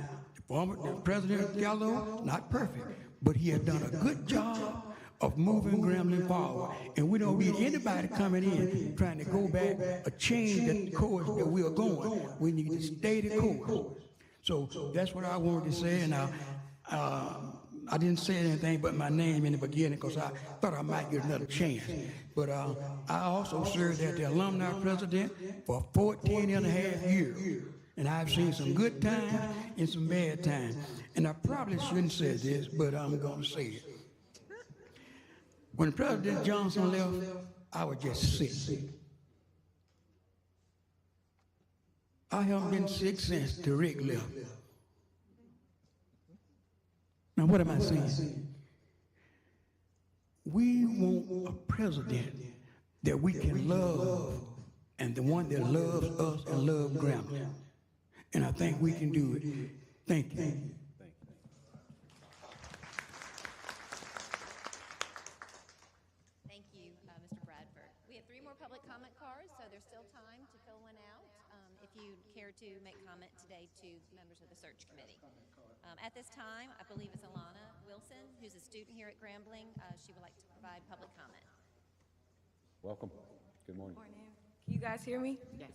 the President Gallo, not perfect, but he has done a good job of moving Grambling forward. And we don't need anybody coming in trying to go back or change the course that we are going. We need to stay the course. So that's what I wanted to say, and I didn't say anything but my name in the beginning because I thought I might get another chance. But I also served as the alumni president for 14 and a half years. And I've seen some good times and some bad times. And I probably shouldn't say this, but I'm going to say it. When President Johnson left, I was just sick. I haven't been sick since the Rick left. Now, what am I saying? We want a president that we can love, and the one that loves us and loves Grambling. And I think we can do it. Thank you. Thank you, Mr. Bradford. We have 3 more public comment cards, so there's still time to fill one out if you care to make comment today to members of the search committee. At this time, I believe it's Alana Wilson, who's a student here at Grambling. She would like to provide public comment. Welcome. Good morning. Can you guys hear me? Yes.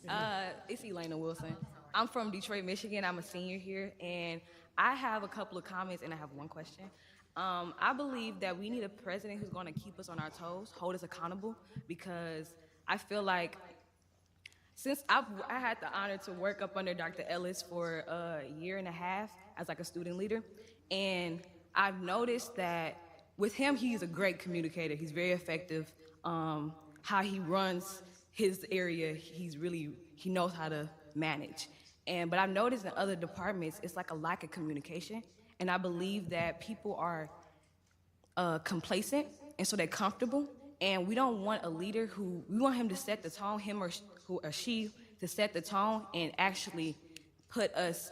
It's Elena Wilson. I'm from Detroit, Michigan. I'm a senior here, and I have a couple of comments, and I have one question. I believe that we need a president who's going to keep us on our toes, hold us accountable, because I feel like since I had the honor to work up under Dr. Ellis for a year and a half as like a student leader, and I've noticed that with him, he's a great communicator. He's very effective. How he runs his area, he knows how to manage. But I've noticed in other departments, it's like a lack of communication. And I believe that people are complacent, and so they're comfortable. And we don't want a leader we want him to set the tone, him or she to set the tone and actually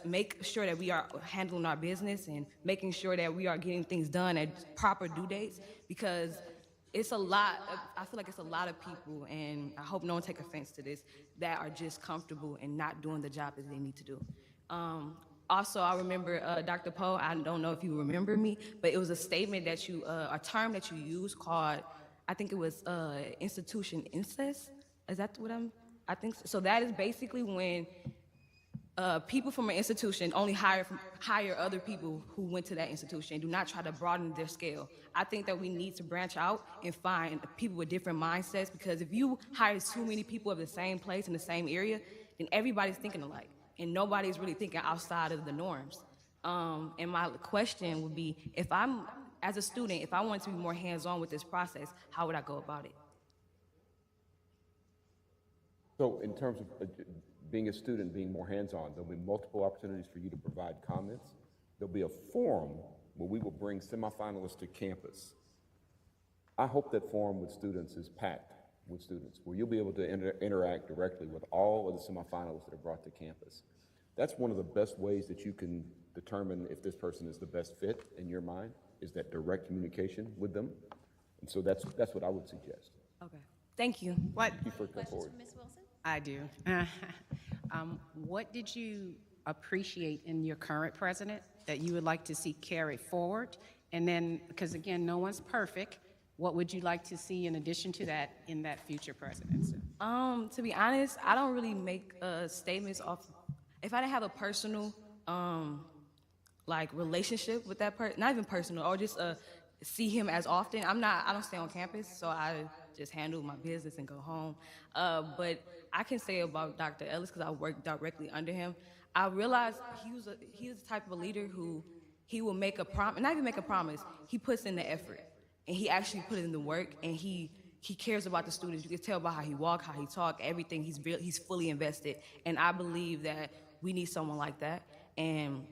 make sure that we are handling our business and making sure that we are getting things done at proper due dates, because it's a lot, I feel like it's a lot of people, and I hope no one take offense to this, that are just comfortable and not doing the job that they need to do. Also, I remember Dr. Poe, I don't know if you remember me, but it was a statement that a term that you used called, I think it was institution incest. Is that what I think so? So that is basically when people from an institution only hire other people who went to that institution. Do not try to broaden their scale. I think that we need to branch out and find people with different mindsets, because if you hire too many people of the same place in the same area, then everybody's thinking alike, and nobody's really thinking outside of the norms. And my question would be, if I'm, as a student, if I wanted to be more hands-on with this process, how would I go about it? So in terms of being a student, being more hands-on, there'll be multiple opportunities for you to provide comments. There'll be a forum where we will bring semifinalists to campus. I hope that forum with students is packed with students, where you'll be able to interact directly with all of the semifinalists that are brought to campus. That's one of the best ways that you can determine if this person is the best fit in your mind, is that direct communication with them. And so that's what I would suggest. Okay. Thank you. What? Thank you for coming forward. Ms. Wilson? I do. What did you appreciate in your current president that you would like to see carried forward? And then, because again, no one's perfect, what would you like to see in addition to that in that future presidency? To be honest, I don't really make statements off. If I didn't have a personal, like, relationship with that person, not even personal, or just see him as often. I don't stay on campus, so I just handle my business and go home. But I can say about Dr. Ellis, because I worked directly under him, I realized he was the type of a leader who he will make a promise, not even make a promise, he puts in the effort, and he actually put in the work, and he cares about the students. You can tell by how he walk, how he talk, everything. He's fully invested, and I believe that we need someone like that. And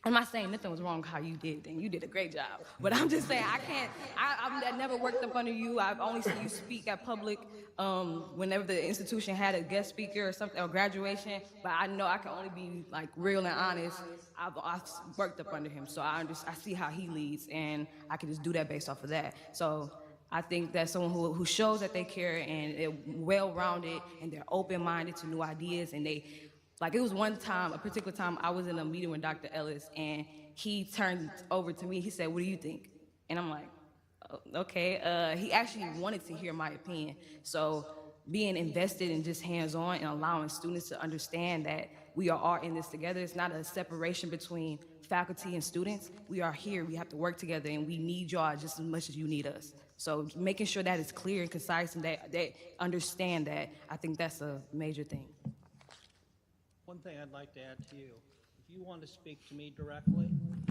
I'm not saying nothing was wrong with how you did, and you did a great job. But I'm just saying, I never worked up under you. I've only seen you speak at public whenever the institution had a guest speaker or something, or graduation. But I know I can only be like real and honest. I've worked up under him, so I see how he leads, and I can just do that based off of that. So I think that someone who shows that they care and they're well-rounded and they're open-minded to new ideas, and they, like, it was one time, a particular time, I was in a meeting with Dr. Ellis, and he turned over to me. He said, "What do you think?" And I'm like, oh, okay. He actually wanted to hear my opinion. So being invested and just hands-on and allowing students to understand that we are all in this together. It's not a separation between faculty and students. We are here. We have to work together, and we need y'all just as much as you need us. So making sure that it's clear and concise and that they understand that, I think that's a major thing. One thing I'd like to add to you, if you want to speak to me directly,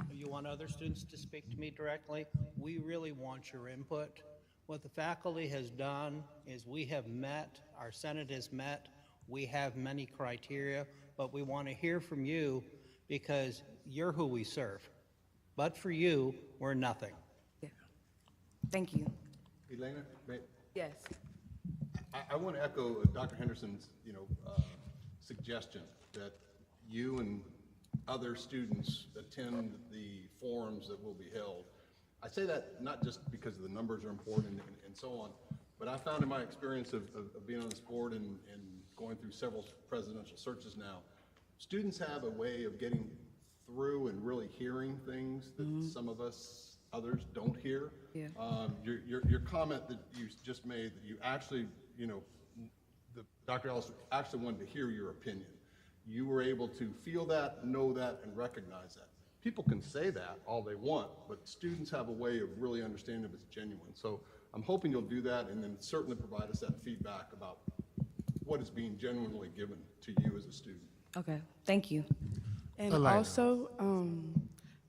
or you want other students to speak to me directly, we really want your input. What the faculty has done is we have met, our Senate has met, we have many criteria, but we want to hear from you because you're who we serve. But for you, we're nothing. Yeah. Thank you. Elena, Yes. I want to echo Dr. Henderson's, suggestion that you and other students attend the forums that will be held. I say that not just because the numbers are important and so on, but I found in my experience of being on this board and going through several presidential searches now, students have a way of getting through and really hearing things that some of us others don't hear. Yeah. Your comment that you just made, that you actually, Dr. Ellis actually wanted to hear your opinion. You were able to feel that, know that, and recognize that. People can say that all they want, but students have a way of really understanding if it's genuine. So I'm hoping you'll do that, and then certainly provide us that feedback about what is being genuinely given to you as a student. Okay. Thank you. And also,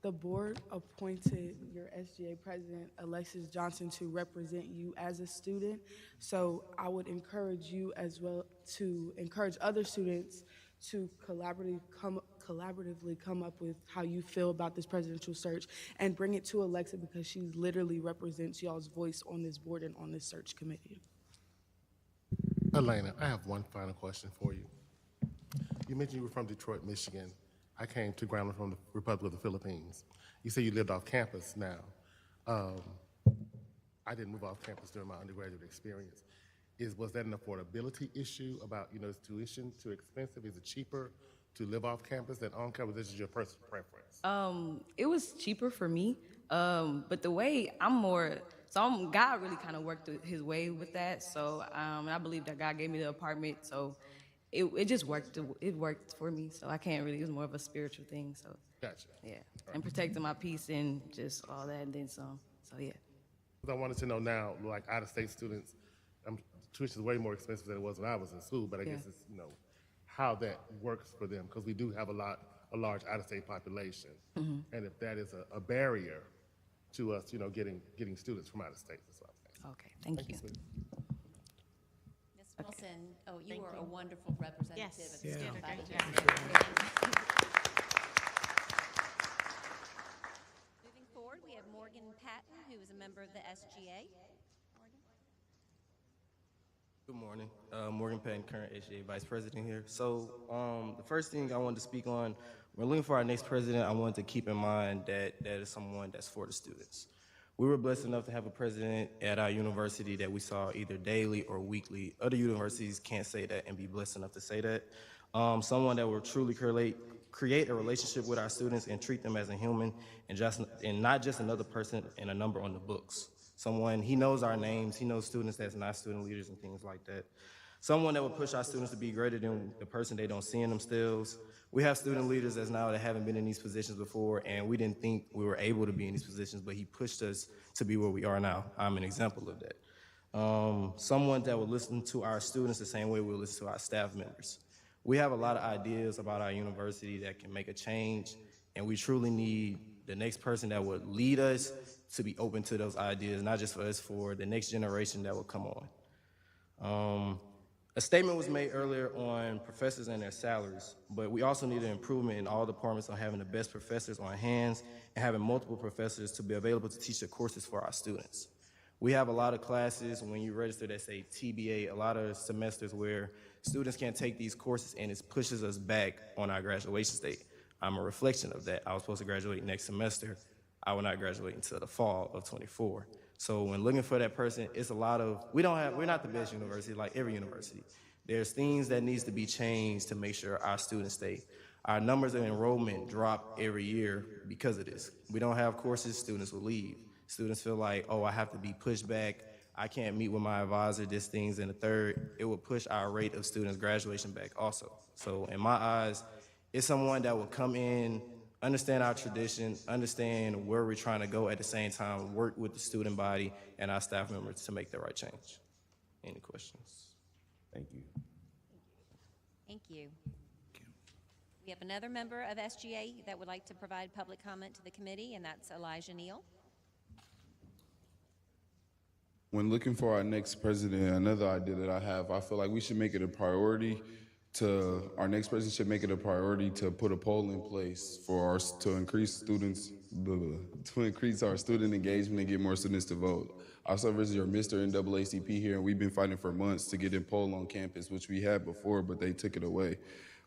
the board appointed your SGA president, Alexis Johnson, to represent you as a student. So I would encourage you as well to encourage other students to collaboratively come up with how you feel about this presidential search and bring it to Alexa, because she literally represents y'all's voice on this board and on this search committee. Elena, I have one final question for you. You mentioned you were from Detroit, Michigan. I came to Grambling from the Republic of the Philippines. You say you lived off campus now. I didn't move off campus during my undergraduate experience. Was that an affordability issue about, is tuition too expensive? Is it cheaper to live off campus than on campus? This is your personal preference. It was cheaper for me, but the way God really kind of worked his way with that. So, and I believe that God gave me the apartment. So it just worked. It worked for me, so I can't really. It was more of a spiritual thing. So Gotcha. yeah, and protecting my peace and just all that, and then some. So yeah. Because I wanted to know now, like out-of-state students, tuition is way more expensive than it was when I was in school, but I guess it's, how that works for them, because we do have a large out-of-state population. Mhm. And if that is a barrier to us, getting students from out of state, that's what I'm saying. Okay, thank you. sweetie. Ms. Wilson, you were a wonderful representative Yes. of the Yeah. student body. Did a great Moving forward, we have Morgan Patton, who is a member of the SGA. Morgan? Good morning. Morgan Patton, current SGA Vice President here. So the first thing I wanted to speak on, when looking for our next president, I wanted to keep in mind that is someone that's for the students. We were blessed enough to have a president at our university that we saw either daily or weekly. Other universities can't say that and be blessed enough to say that. Someone that will truly create a relationship with our students and treat them as a human and not just another person and a number on the books. Someone, he knows our names, he knows students that's not student leaders and things like that. Someone that will push our students to be greater than the person they don't see in themselves. We have student leaders that's now that haven't been in these positions before, and we didn't think we were able to be in these positions, but he pushed us to be where we are now. I'm an example of that. Someone that will listen to our students the same way we listen to our staff members. We have a lot of ideas about our university that can make a change, and we truly need the next person that would lead us to be open to those ideas, not just for us, for the next generation that will come on. A statement was made earlier on professors and their salaries, but we also need an improvement in all departments on having the best professors on hands and having multiple professors to be available to teach the courses for our students. We have a lot of classes when you register that say TBA, a lot of semesters where students can't take these courses and it pushes us back on our graduation date. I'm a reflection of that. I was supposed to graduate next semester. I will not graduate until the fall of 24. So when looking for that person, it's a lot of, we're not the best university like every university. There's things that needs to be changed to make sure our students stay. Our numbers of enrollment drop every year because of this. We don't have courses, students will leave. Students feel like, oh, I have to be pushed back. I can't meet with my advisor, this, things, and the third. It will push our rate of students graduation back also. So in my eyes, it's someone that will come in, understand our tradition, understand where we're trying to go at the same time, work with the student body and our staff members to make the right change. Any questions? Thank you. Thank you. We have another member of SGA that would like to provide public comment to the committee, and that's Elijah Neal. When looking for our next president, another idea that I have, I feel like we should make it a priority our next president should make it a priority to put a poll in place to increase our student engagement and get more students to vote. I serve as your Mr. NAACP here, and we've been fighting for months to get a poll on campus, which we had before, but they took it away.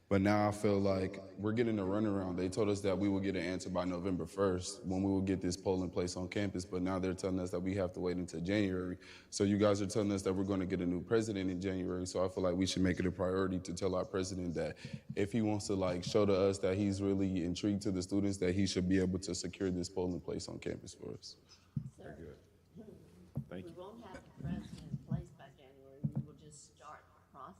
But now I feel like we're getting a runaround. They told us that we will get an answer by November 1st when we will get this poll in place on campus, but now they're telling us that we have to wait until January. So you guys are telling us that we're going to get a new president in January, so I feel like we should make it a priority to tell our president that if he wants to show to us that he's really intrigued to the students, that he should be able to secure this poll in place on campus for us. Very good. Thank you. We won't have the president in place by January. We will just start the process.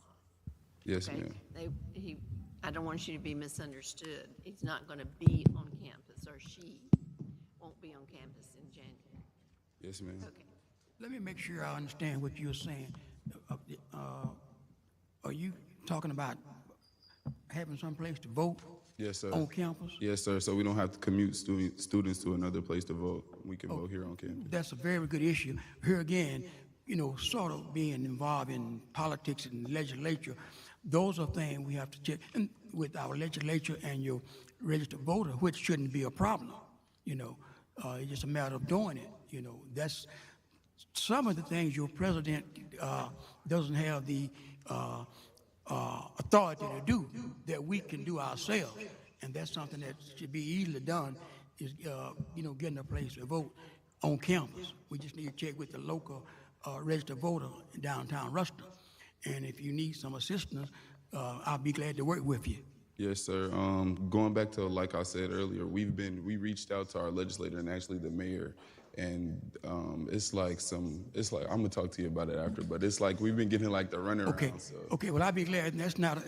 Yes, Okay? ma'am. I don't want you to be misunderstood. He's not going to be on campus, or she won't be on campus in January. Yes, ma'am. Okay. Let me make sure I understand what you're saying. Are you talking about having some place to vote? Yes, sir. On campus? Yes, sir. So we don't have to commute students to another place to vote. We can vote here on campus. That's a very good issue. Here again, sort of being involved in politics and legislature, those are things we have to check and with our legislature and your registered voter, which shouldn't be a problem. It's just a matter of doing it. That's some of the things your president doesn't have the authority to do that we can do ourselves, and that's something that should be easily done. Is getting a place to vote on campus. We just need to check with the local registered voter in downtown Ruston. And if you need some assistance, I'll be glad to work with you. Yes, sir. Going back to, like I said earlier, we reached out to our legislator and actually the mayor And it's like I'm gonna talk to you about it after, but it's like we've been getting like the runaround. Okay. So. Okay. Well, I'll be glad. That's not,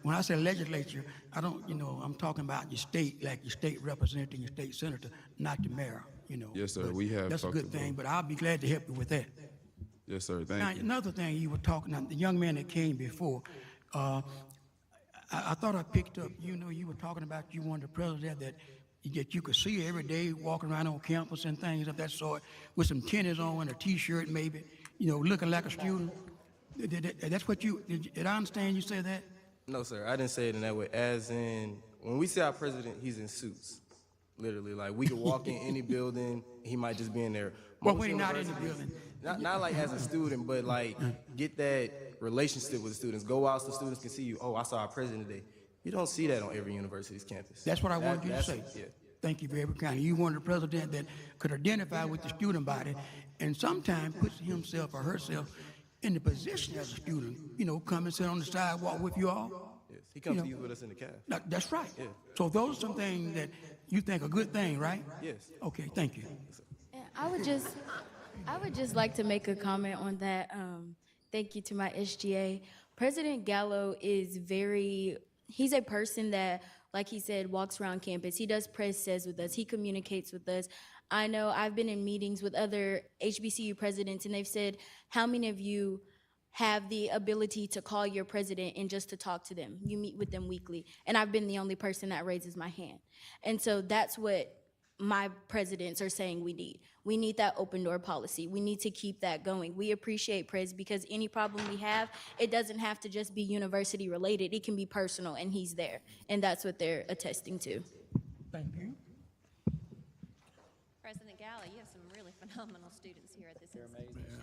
when I say legislature, I don't, I'm talking about your state, like your state representative, your state senator, not the mayor. Yes, sir. But We have. that's a talked good about thing. But I'll be glad to help you with that. Yes, sir. Now, Thank you. another thing you were talking about, the young man that came before, I thought I picked up, you were talking about you wanted the president that you could see every day walking around on campus and things of that sort with some tennis on and a T-shirt maybe, looking like a student. That's what did I understand you say that? No, sir, I didn't say it in that way. As in, when we say our president, he's in suits. Literally, like we could walk in any building, he might just be in there. Well, when he's not in the building. Not like as a student, but like get that relationship with the students. Go out so students can see you. Oh, I saw our president today. You don't see that on every university's campus. That's what I wanted you to say. Yeah. Thank you very kindly. You wanted a president that could identify with the student body and sometimes puts himself or herself in the position as a student, come and sit on the sidewalk with you all. Yes. He comes to use with us in the caf. That's right. Yeah. So those are some things that you think are good thing, right? Yes. Okay, thank you. I would just like to make a comment on that. Thank you to my SGA. President Gallo is he's a person that, like he said, walks around campus. He does press says with us. He communicates with us. I know I've been in meetings with other HBCU presidents, and they've said, how many of you have the ability to call your president and just to talk to them? You meet with them weekly. And I've been the only person that raises my hand. And so that's what my presidents are saying we need. We need that open door policy. We need to keep that going. We appreciate Prez because any problem we have, it doesn't have to just be university related. It can be personal, and he's there. And that's what they're attesting to. Thank you. President Gallo, you have some really phenomenal students here at this institution.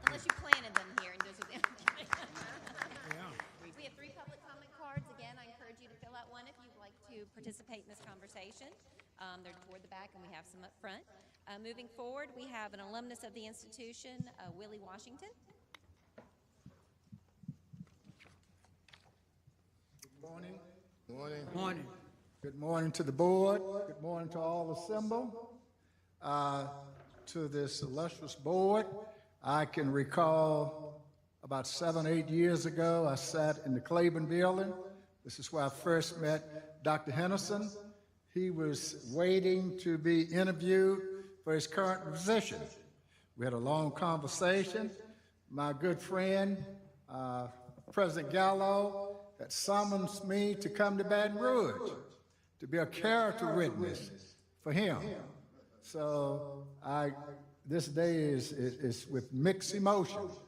Unless you planted them here and just We have 3 public comment cards. Again, I encourage you to fill out one if you'd like to participate in this conversation. They're toward the back, and we have some up front. Moving forward, we have an alumnus of the institution, Willie Washington. Good morning. Morning. Morning. Good morning to the board. Good morning to all assembled. To this illustrious board, I can recall about 7 or 8 years ago, I sat in the Claiborne building. This is where I first met Dr. Henderson. He was waiting to be interviewed for his current position. We had a long conversation. My good friend, President Gallo, that summons me to come to Baton Rouge to be a character witness for him. So this day is with mixed emotions.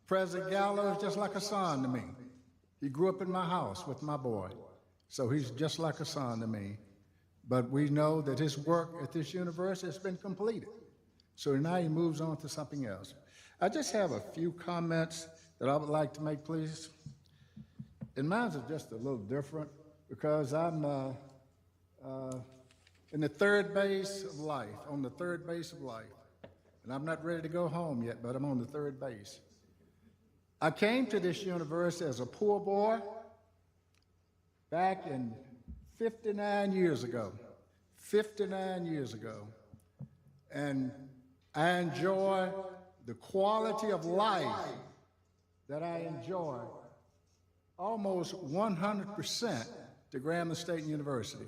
President Gallo is just like a son to me. He grew up in my house with my boy, so he's just like a son to me. But we know that his work at this university has been completed. So now he moves on to something else. I just have a few comments that I would like to make, please. And mine is just a little different because I'm in the third base of life, on the third base of life. And I'm not ready to go home yet, but I'm on the third base. I came to this university as a poor boy back in 59 years ago. 59 years ago. And I enjoy the quality of life that I enjoy almost 100% to Grambling State University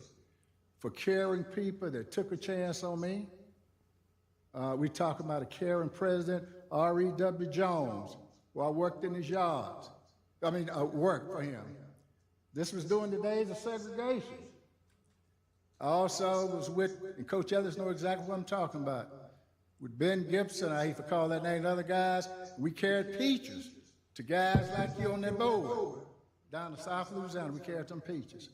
for caring people that took a chance on me. We talk about a caring president, R.E.W. Jones, who I worked in his yards. Worked for him. This was during the days of segregation. I also was with, and Coach Ellis knows exactly what I'm talking about, with Ben Gibson, I hate to call that name, and other guys. We carried peaches to guys like you on that board. Down to South Louisiana, we carried them peaches.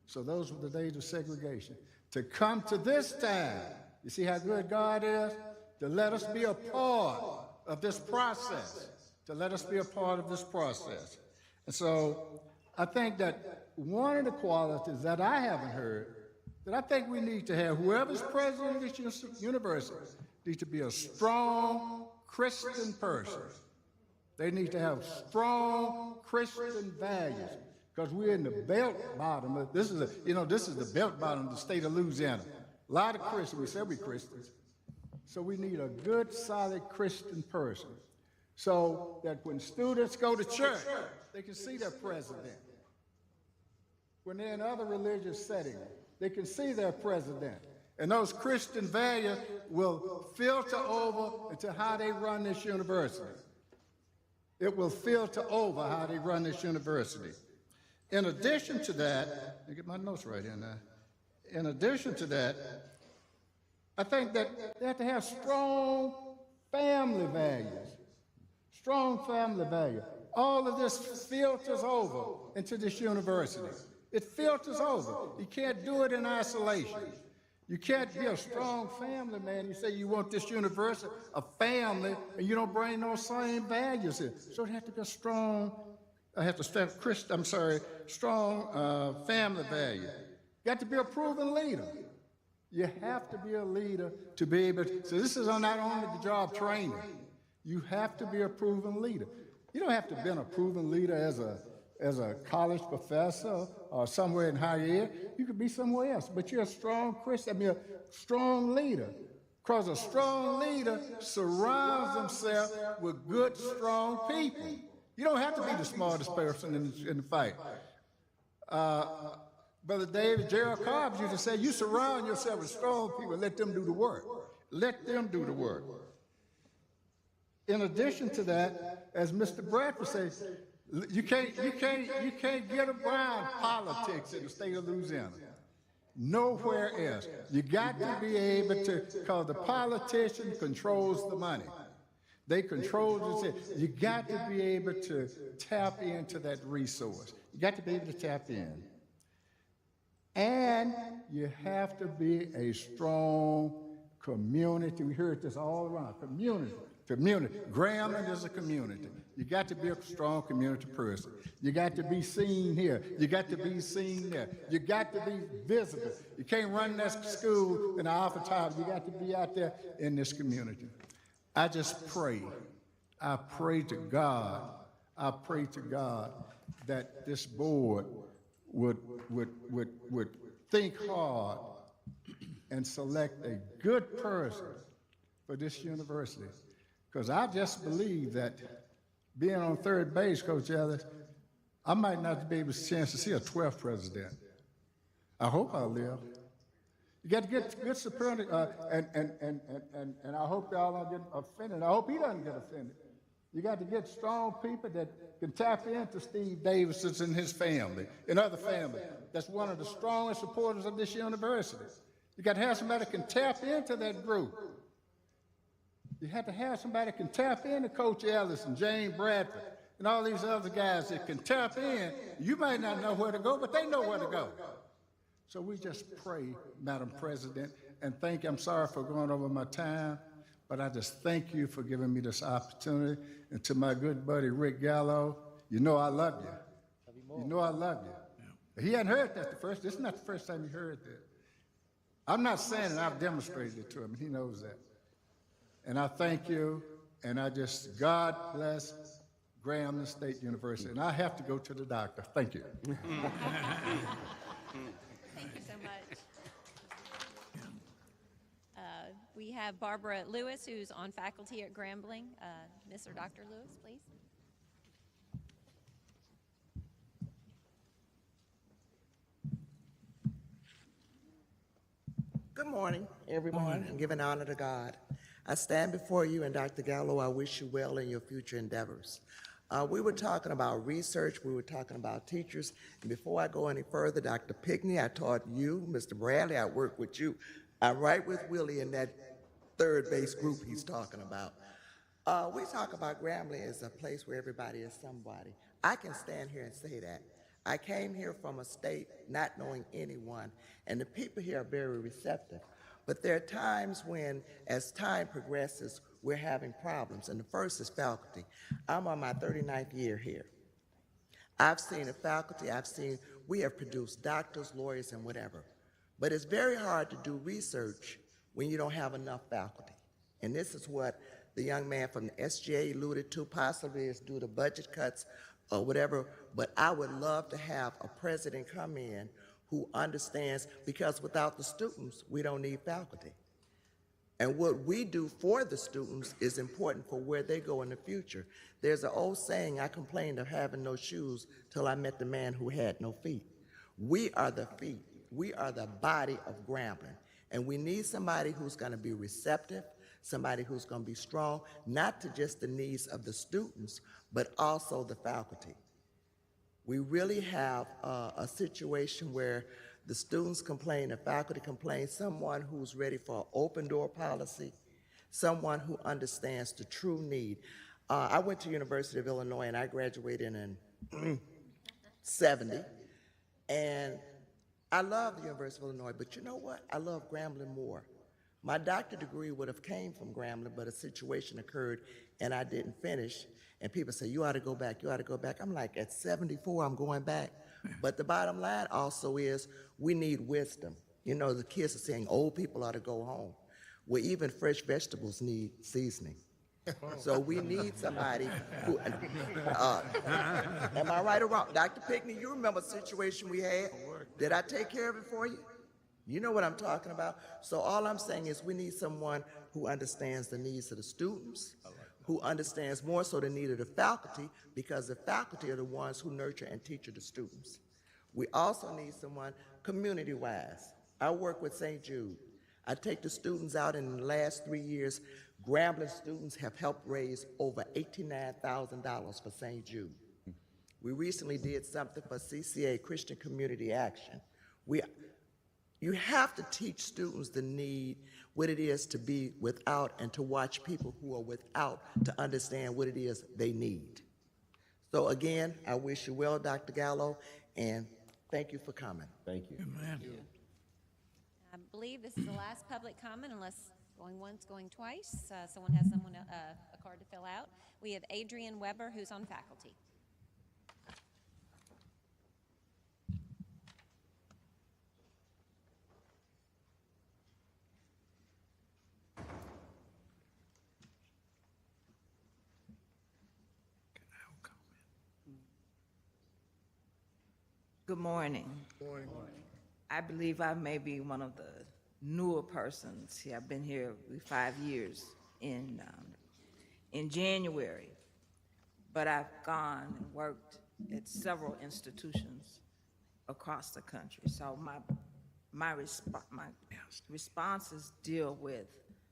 So those were the days of segregation. To come to this time, you see how good God is? To let us be a part of this process. To let us be a part of this process. And so I think that one of the qualities that I haven't heard, that I think we need to have, whoever's president of this university needs to be a strong Christian person. They need to have strong Christian values, because we're in the belt bottom. This is the belt bottom of the state of Louisiana. A lot of Christians, we say we're Christians, So we need a good, solid Christian person so that when students go to church, they can see their president. When they're in other religious settings, they can see their president. And those Christian values will filter over into how they run this university. It will filter over how they run this university. In addition to that, let me get my notes right here now. In addition to that, I think that they have to have strong family values. Strong family values. All of this filters over into this university. It filters over. You can't do it in isolation. You can't be a strong family man. You say you want this university, a family, and you don't bring those same values in. So it has to be a strong, strong family value. You got to be a proven leader. You have to be a leader to be able to, so this is not only the job training. You have to be a proven leader. You don't have to be a proven leader as a college professor or somewhere in higher ed. You could be somewhere else, but you're a strong Christian, a strong leader. Because a strong leader surrounds himself with good, strong people. You don't have to be the smartest person in the fight. Brother David, Gerald Cobbs used to say, you surround yourself with strong people, let them do the work. Let them do the work. In addition to that, as Mr. Bradford says, you can't get around politics in the state of Louisiana. Nowhere else. You got to be able to, because the politician controls the money. They control the, you got to be able to tap into that resource. You got to be able to tap in. And you have to be a strong community. We heard this all around. Community. Grambling is a community. You got to be a strong community person. You got to be seen here. You got to be seen there. You got to be visible. You can't run that school in the office time. You got to be out there in this community. I just pray. I pray to God. I pray to God that this board would think hard and select a good person for this university. Because I just believe that being on third base, Coach Ellis, I might not be able to chance to see a 12th president. I hope I'll live. You got to get good superiority, and I hope y'all don't get offended. I hope he doesn't get offended. You got to get strong people that can tap into Steve Davis and his family and other families. That's one of the strongest supporters of this university. You got to have somebody that can tap into that group. You have to have somebody that can tap into Coach Ellis and James Bradford and all these other guys that can tap in. You might not know where to go, but they know where to go. So we just pray, Madam President, and thank you. I'm sorry for going over my time, but I just thank you for giving me this opportunity. And to my good buddy, Rick Gallo, you know I love you. You know I love you. He hadn't heard that this is not the first time he heard that. I'm not saying that I've demonstrated it to him. He knows that. And I thank you, and God bless Grambling State University. And I have to go to the doctor. Thank you. Thank you so much. We have Barbara Lewis, who's on faculty at Grambling. Miss or Dr. Lewis, please. Good morning, everyone, and giving honor to God. I stand before you, and Dr. Gallo, I wish you well in your future endeavors. We were talking about research, we were talking about teachers, and before I go any further, Dr. Pickney, I taught you, Mr. Bradley, I worked with you. I'm right with Willie in that third base group he's talking about. We talk about Grambling as a place where everybody is somebody. I can stand here and say that. I came here from a state not knowing anyone, and the people here are very receptive. But there are times when, as time progresses, we're having problems, and the first is faculty. I'm on my 39th year here. I've seen the faculty, we have produced doctors, lawyers, and whatever. But it's very hard to do research when you don't have enough faculty. And this is what the young man from the SGA alluded to, possibly is due to budget cuts or whatever, but I would love to have a president come in who understands, because without the students, we don't need faculty. And what we do for the students is important for where they go in the future. There's an old saying, I complained of having no shoes till I met the man who had no feet. We are the feet. We are the body of Grambling. And we need somebody who's going to be receptive, somebody who's going to be strong, not to just the needs of the students, but also the faculty. We really have a situation where the students complain, the faculty complain, someone who's ready for an open door policy, someone who understands the true need. I went to University of Illinois and I graduated in 70, and I love the University of Illinois, but you know what? I love Grambling more. My doctorate degree would have came from Grambling, but a situation occurred and I didn't finish. And people say, you ought to go back, you ought to go back. I'm like, at 74, I'm going back. But the bottom line also is we need wisdom. You know, the kids are saying old people ought to go home. Well, even fresh vegetables need seasoning. So we need somebody who, am I right or wrong? Dr. Pickney, you remember a situation we had? Did I take care of it for you? You know what I'm talking about. So all I'm saying is we need someone who understands the needs of the students, who understands more so the need of the faculty, because the faculty are the ones who nurture and teach the students. We also need someone community-wise. I work with St. Jude. I take the students out, and in the last 3 years, Grambling students have helped raise over $89,000 for St. Jude. We recently did something for CCA, Christian Community Action. You have to teach students the need, what it is to be without, and to watch people who are without to understand what it is they need. So again, I wish you well, Dr. Gallo, and thank you for coming. Thank you. I believe this is the last public comment, unless going once, going twice. Someone has a card to fill out. We have Adrian Weber, who's on faculty. Good morning. I believe I may be one of the newer persons here. I've been here 5 years in January, but I've gone and worked at several institutions across the country. So my responses deal with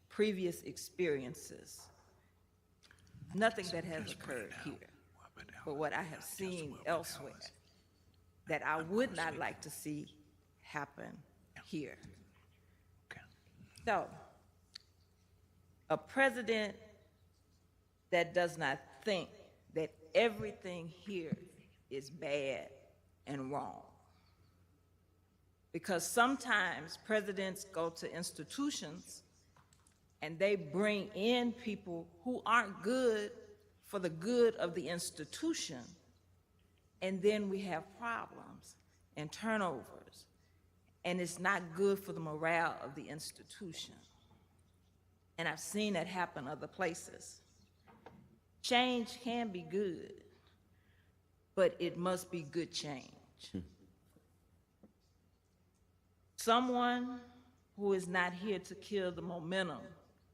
previous experiences, nothing that has occurred here, but what I have seen elsewhere that I would not like to see happen here. So, a president that does not think that everything here is bad and wrong. Because sometimes presidents go to institutions and they bring in people who aren't good for the good of the institution, and then we have problems and turnovers, and it's not good for the morale of the institution. And I've seen that happen other places. Change can be good, but it must be good change. Someone who is not here to kill the momentum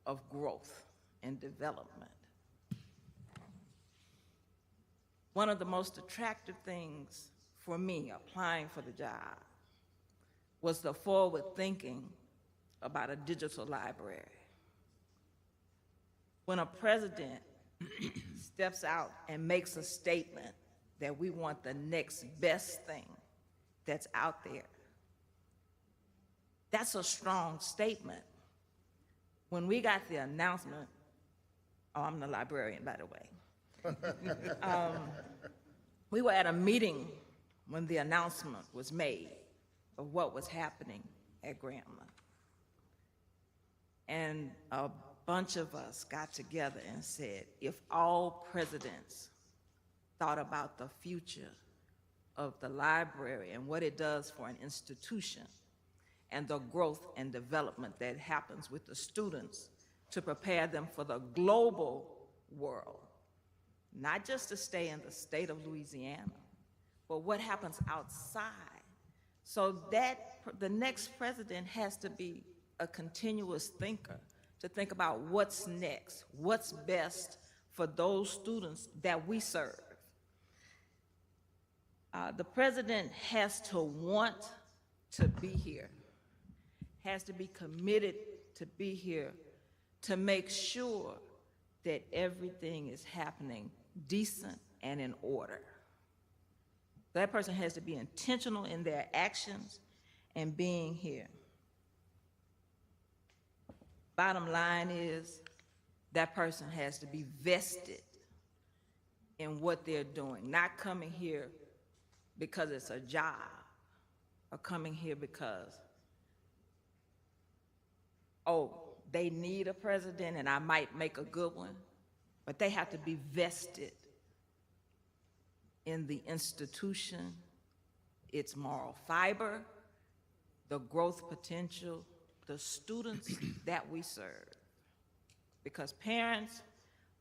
of growth and development. One of the most attractive things for me applying for the job was the forward thinking about a digital library. When a president steps out and makes a statement that we want the next best thing that's out there, that's a strong statement. When we got the announcement, oh, I'm the librarian, by the way. We were at a meeting when the announcement was made of what was happening at Grambling. And a bunch of us got together and said, if all presidents thought about the future of the library and what it does for an institution and the growth and development that happens with the students to prepare them for the global world, not just to stay in the state of Louisiana, but what happens outside. So that the next president has to be a continuous thinker to think about what's next, what's best for those students that we serve. The president has to want to be here, has to be committed to be here to make sure that everything is happening decent and in order. That person has to be intentional in their actions and being here. Bottom line is that person has to be vested in what they're doing, not coming here because it's a job or coming here because, oh, they need a president and I might make a good one, but they have to be vested in the institution, its moral fiber, the growth potential, the students that we serve. Because parents,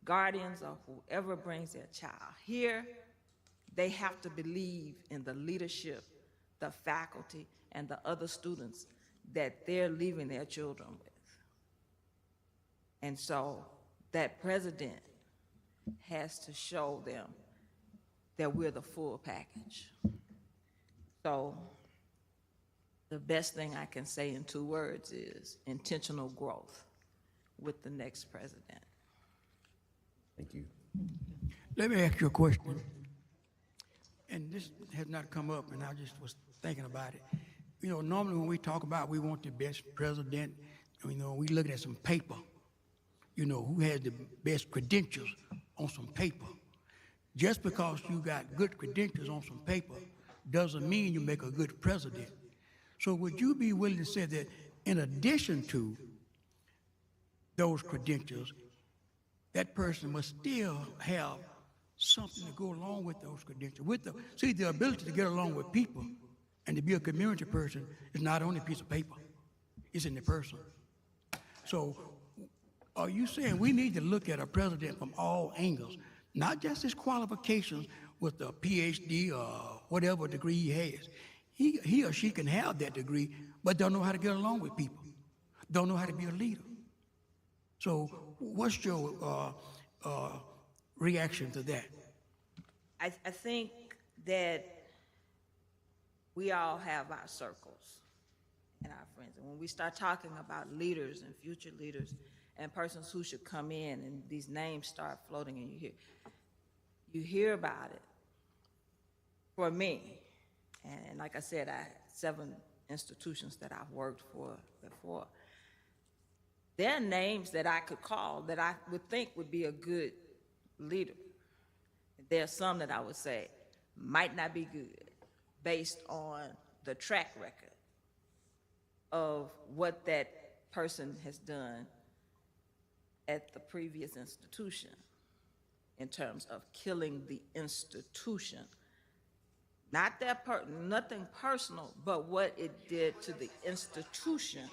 guardians, or whoever brings their child here, they have to believe in the leadership, the faculty, and the other students that they're leaving their children with. And so that president has to show them that we're the full package. So the best thing I can say in 2 words is intentional growth with the next president. Thank you. Let me ask you a question. And this has not come up, and I just was thinking about it. You know, normally when we talk about we want the best president, you know, we look at some paper. You know, who has the best credentials on some paper. Just because you got good credentials on some paper doesn't mean you make a good president. So would you be willing to say that in addition to those credentials, that person must still have something to go along with those credentials? See, the ability to get along with people and to be a community person is not only a piece of paper, it's in the person. So are you saying we need to look at a president from all angles, not just his qualifications with a PhD or whatever degree he has? He or she can have that degree, but don't know how to get along with people, don't know how to be a leader. So what's your reaction to that? I think that we all have our circles and our friends. And when we start talking about leaders and future leaders and persons who should come in and these names start floating and you hear about it. For me, and like I said, I had 7 institutions that I've worked for before. There are names that I could call that I would think would be a good leader. There are some that I would say might not be good based on the track record of what that person has done at the previous institution in terms of killing the institution. Not that nothing personal, but what it did to the institution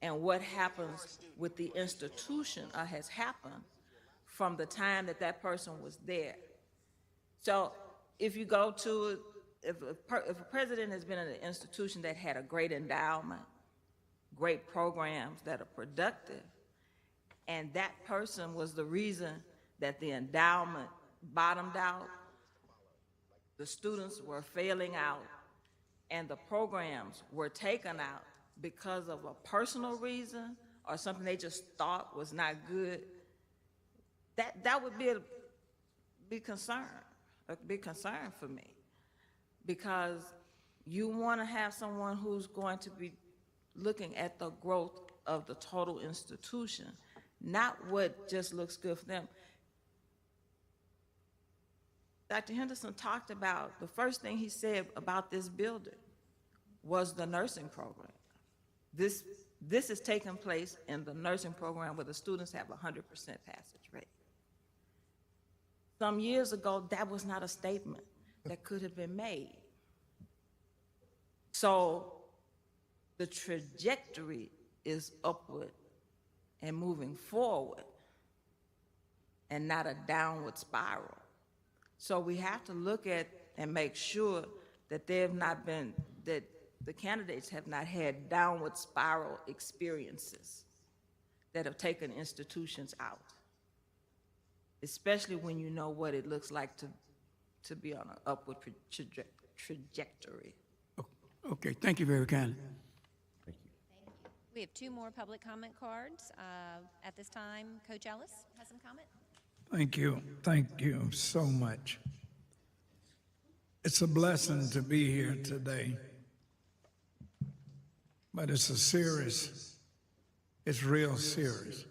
and what happens with the institution or has happened from the time that that person was there. So if you go to, if a president has been in an institution that had a great endowment, great programs that are productive, and that person was the reason that the endowment bottomed out, the students were failing out, and the programs were taken out because of a personal reason or something they just thought was not good, that would be a big concern for me. Because you want to have someone who's going to be looking at the growth of the total institution, not what just looks good for them. Dr. Henderson talked about, the first thing he said about this building was the nursing program. This is taking place in the nursing program where the students have 100% passage rate. Some years ago, that was not a statement that could have been made. So the trajectory is upward and moving forward and not a downward spiral. So we have to look at and make sure that that the candidates have not had downward spiral experiences, that have taken institutions out, especially when you know what it looks like to be on an upward trajectory. Okay, thank you very kindly. We have 2 more public comment cards. At this time, Coach Ellis has some comment. Thank you. Thank you so much. It's a blessing to be here today, but it's real serious.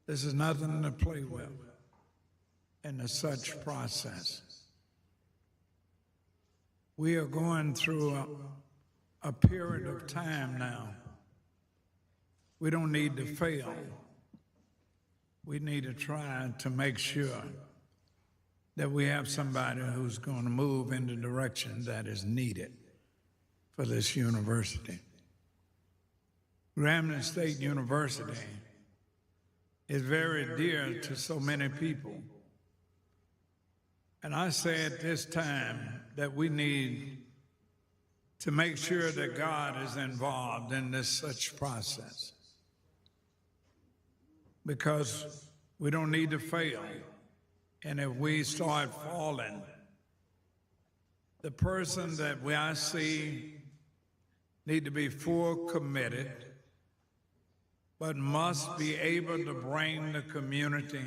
This is nothing to play with in the such process. We are going through a period of time now. We don't need to fail. We need to try to make sure that we have somebody who's going to move in the direction that is needed for this university. Grambling State University is very dear to so many people. And I say at this time that we need to make sure that God is involved in this such process, because we don't need to fail. And if we start falling, the person that I see need to be full committed, but must be able to bring the community,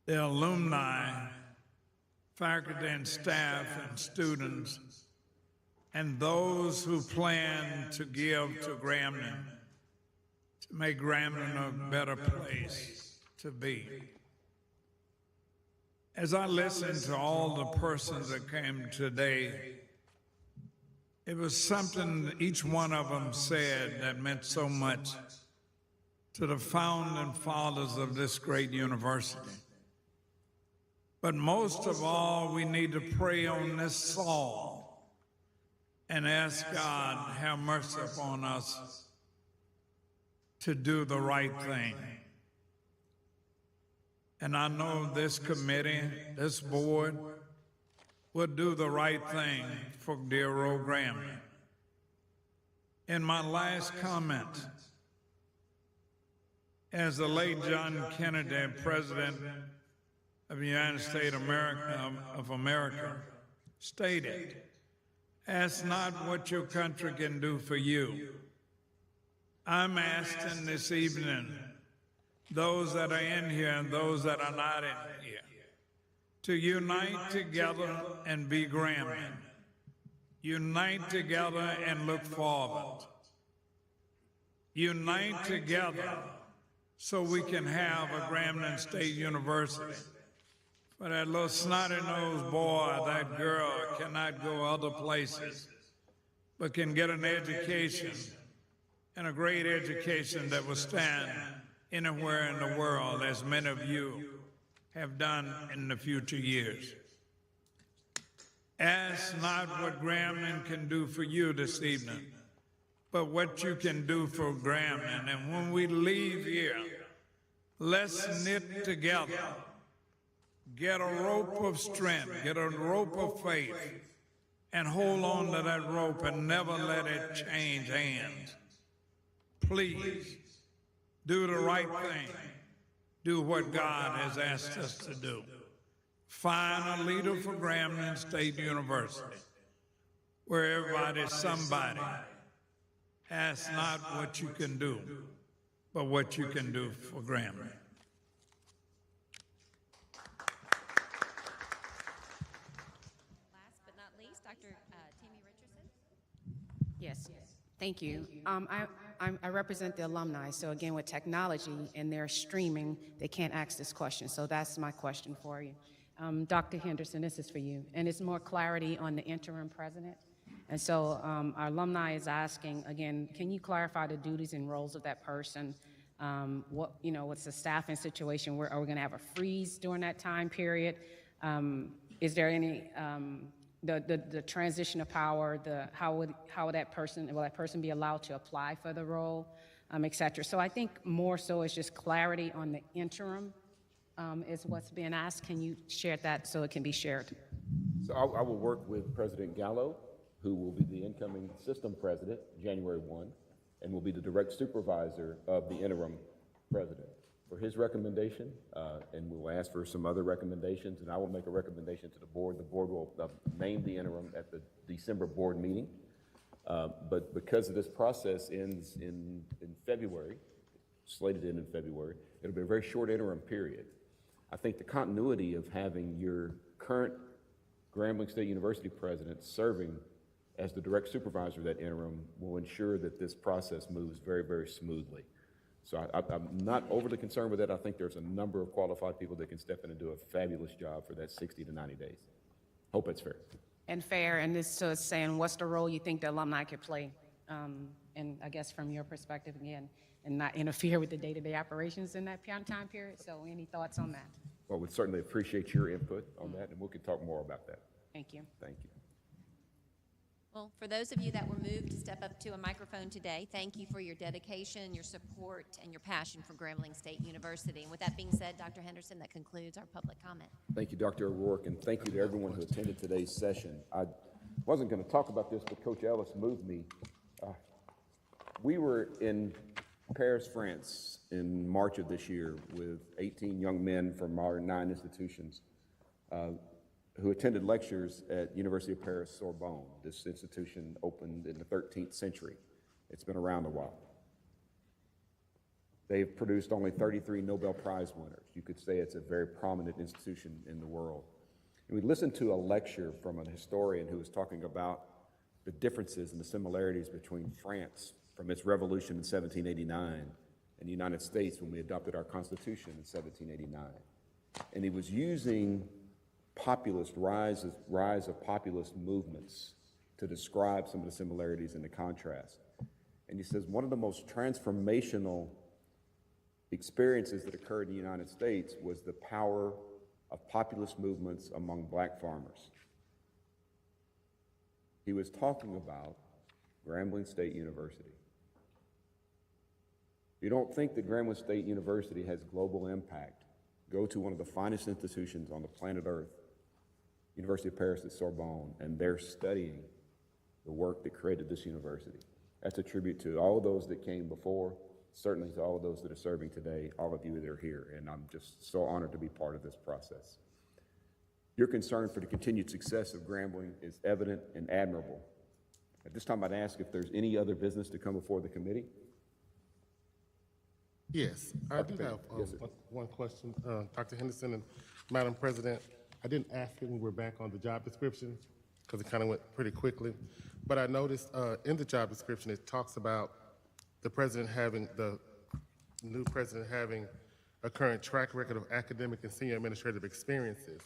the alumni, faculty and staff and students, and those who plan to give to Grambling, to make Grambling a better place to be. As I listened to all the persons that came today, it was something that each one of them said that meant so much to the founding fathers of this great university. But most of all, we need to pray on this Saul and ask God, have mercy upon us to do the right thing. And I know this committee, this board, will do the right thing for dear old Grambling. In my last comment, as the late John Kennedy, President of the United States of America, stated, ask not what your country can do for you. I'm asking this evening, those that are in here and those that are not in here, to unite together and be Grambling. Unite together and look forward. Unite together so we can have a Grambling State University. For that little snotty-nosed boy, that girl cannot go other places, but can get an education, and a great education that will stand anywhere in the world, as many of you have done in the future years. Ask not what Grambling can do for you this evening, but what you can do for Grambling. And when we leave here, let's knit together, get a rope of strength, get a rope of faith, and hold on to that rope and never let it change hands. Please, do the right thing. Do what God has asked us to do. Find a leader for Grambling State University, where everybody's somebody. Ask not what you can do, but what you can do for Grambling. Last but not least, Dr. Tammy Richardson. Yes, thank you. I represent the alumni, so again, with technology and their streaming, they can't ask this question, so that's my question for you. Dr. Henderson, this is for you, and it's more clarity on the interim president. And so our alumni is asking, again, can you clarify the duties and roles of that person? What's the staffing situation? Are we gonna have a freeze during that time period? Is there any, the transition of power, how will that person be allowed to apply for the role, et cetera. So I think more so is just clarity on the interim is what's being asked. Can you share that so it can be shared? So I will work with President Gallo, who will be the incoming system president, January 1, and will be the direct supervisor of the interim president. For his recommendation, and we will ask for some other recommendations, and I will make a recommendation to the board. The board will name the interim at the December board meeting. But because of this process ends in February, slated in February, it'll be a very short interim period. I think the continuity of having your current Grambling State University president serving as the direct supervisor of that interim will ensure that this process moves very, very smoothly. So I'm not overly concerned with that. I think there's a number of qualified people that can step in and do a fabulous job for that 60 to 90 days. Hope it's fair. And fair, and this is saying what's the role you think the alumni could play, and I guess from your perspective again, and not interfere with the day-to-day operations in that time period. So any thoughts on that? Well, we'd certainly appreciate your input on that, and we can talk more about that. Thank you. Thank you. Well, for those of you that were moved to step up to a microphone today, thank you for your dedication, your support, and your passion for Grambling State University. And with that being said, Dr. Henderson, that concludes our public comment. Thank you, Dr. O'Rourke, and thank you to everyone who attended today's session. I wasn't going to talk about this, but Coach Ellis moved me. We were in Paris, France in March of this year with 18 young men from our 9 institutions who attended lectures at University of Paris Sorbonne. This institution opened in the 13th century. It's been around a while. They've produced only 33 Nobel Prize winners. You could say it's a very prominent institution in the world. And we listened to a lecture from a historian who was talking about the differences and the similarities between France from its revolution in 1789 and the United States when we adopted our Constitution in 1789. And he was using rise of populist movements to describe some of the similarities and the contrast. And he says one of the most transformational experiences that occurred in the United States was the power of populist movements among black farmers. He was talking about Grambling State University. If you don't think that Grambling State University has global impact, go to one of the finest institutions on the planet Earth, University of Paris at Sorbonne, and they're studying the work that created this university. That's a tribute to all of those that came before, certainly to all of those that are serving today, all of you that are here, and I'm just so honored to be part of this process. Your concern for the continued success of Grambling is evident and admirable. At this time, I'd ask if there's any other business to come before the committee. Yes, I do have one question, Dr. Henderson and Madam President. I didn't ask it when we're back on the job description because it kind of went pretty quickly. But I noticed in the job description, it talks about the new president having a current track record of academic and senior administrative experiences.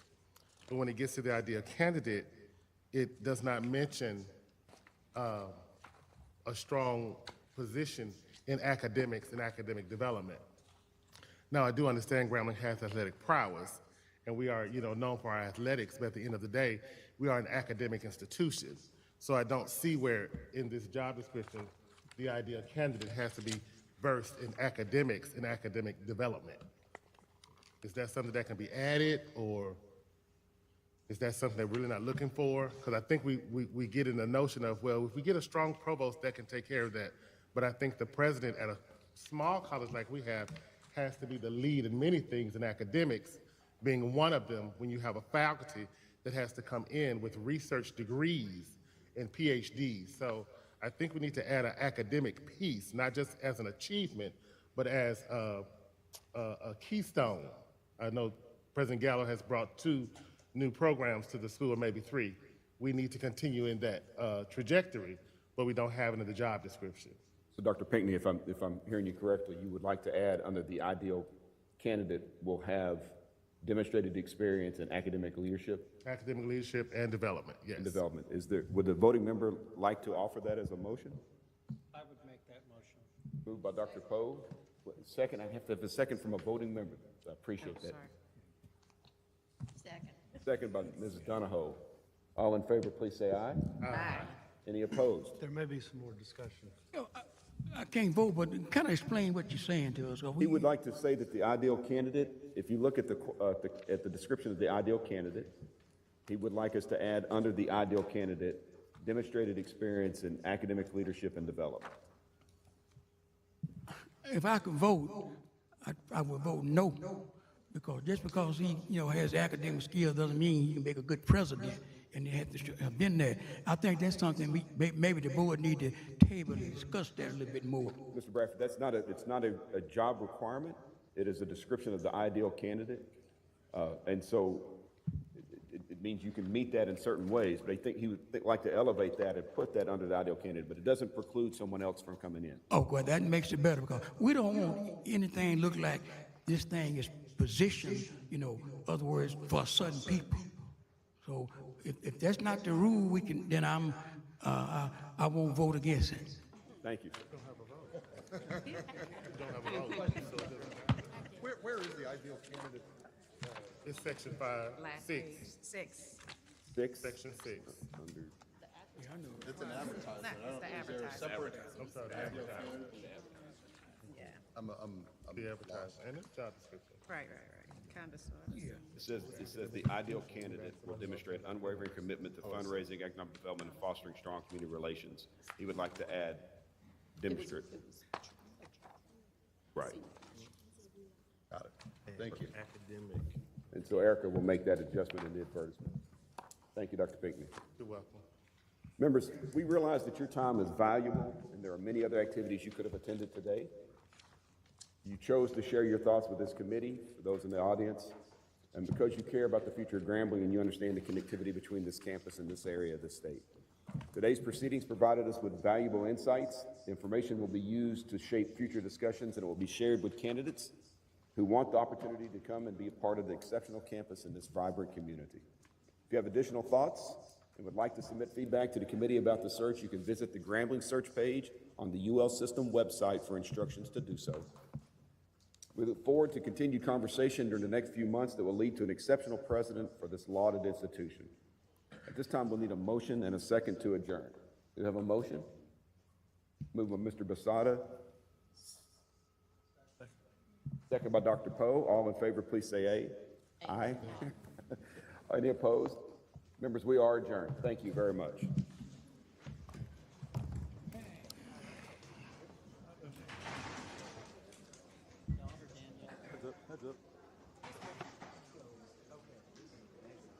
But when it gets to the idea of candidate, it does not mention a strong position in academics and academic development. Now, I do understand Grambling has athletic prowess, and we are, known for our athletics, but at the end of the day, we are an academic institution. So I don't see where in this job description, the ideal candidate has to be versed in academics and academic development. Is that something that can be added, or is that something that we're really not looking for? Because I think we get in the notion of, well, if we get a strong provost, that can take care of that. But I think the president at a small college like we have has to be the lead in many things, in academics being one of them, when you have a faculty that has to come in with research degrees and PhDs. So I think we need to add an academic piece, not just as an achievement, but as a keystone. I know President Gallo has brought 2 new programs to the school, or maybe 3. We need to continue in that trajectory, but we don't have it in the job description. So Dr. Pinckney, if I'm hearing you correctly, you would like to add under the ideal candidate will have demonstrated experience in academic leadership? Academic leadership and development, yes. And development. Would the voting member like to offer that as a motion? I would make that motion. Moved by Dr. Poe. Second, I have to have a second from a voting member. I appreciate that. Second. Second by Mrs. Donahoe. All in favor, please say aye. Aye. Any opposed? There may be some more discussion. I can't vote, but kind of explain what you're saying to us. He would like to say that the ideal candidate, if you look at the description of the ideal candidate, he would like us to add under the ideal candidate, demonstrated experience in academic leadership and development. if I could vote, I would vote no, because just because he, has academic skills doesn't mean he can make a good president, and they have to have been there. I think that's something maybe the board need to table and discuss that a little bit more. Mr. Bradford, it's not a job requirement. It is a description of the ideal candidate. And so it means you can meet that in certain ways, but I think he would like to elevate that and put that under the ideal candidate, but it doesn't preclude someone else from coming in. Oh, well, that makes it better, because we don't want anything look like this thing is positioned, other words, for certain people. So if that's not the rule, then I won't vote against it. Thank you. Where is the ideal candidate? It's section 5, 6. Section 6. It's an advertisement. It's the advertisement. I'm sorry, the advertisement. Yeah. The advertisement, and it's job description. Right. Kind of, sort of. It says the ideal candidate will demonstrate unwavering commitment to fundraising, economic development, and fostering strong community relations. He would like to add demonstrate. Right. Got it. Thank you. Academic. And so Erica will make that adjustment in the advertisement. Thank you, Dr. Pinckney. You're welcome. Members, we realize that your time is valuable, and there are many other activities you could have attended today. You chose to share your thoughts with this committee, for those in the audience, and because you care about the future of Grambling and you understand the connectivity between this campus and this area of the state. Today's proceedings provided us with valuable insights. The information will be used to shape future discussions, and it will be shared with candidates who want the opportunity to come and be a part of the exceptional campus in this vibrant community. If you have additional thoughts and would like to submit feedback to the committee about the search, you can visit the Grambling search page on the UL System website for instructions to do so. We look forward to continued conversation during the next few months that will lead to an exceptional president for this lauded institution. At this time, we'll need a motion and a second to adjourn. Do we have a motion? Moved by Mr. Basada. Second by Dr. Poe. All in favor, please say aye. Aye. Any opposed? Members, we are adjourned. Thank you very much. Heads up.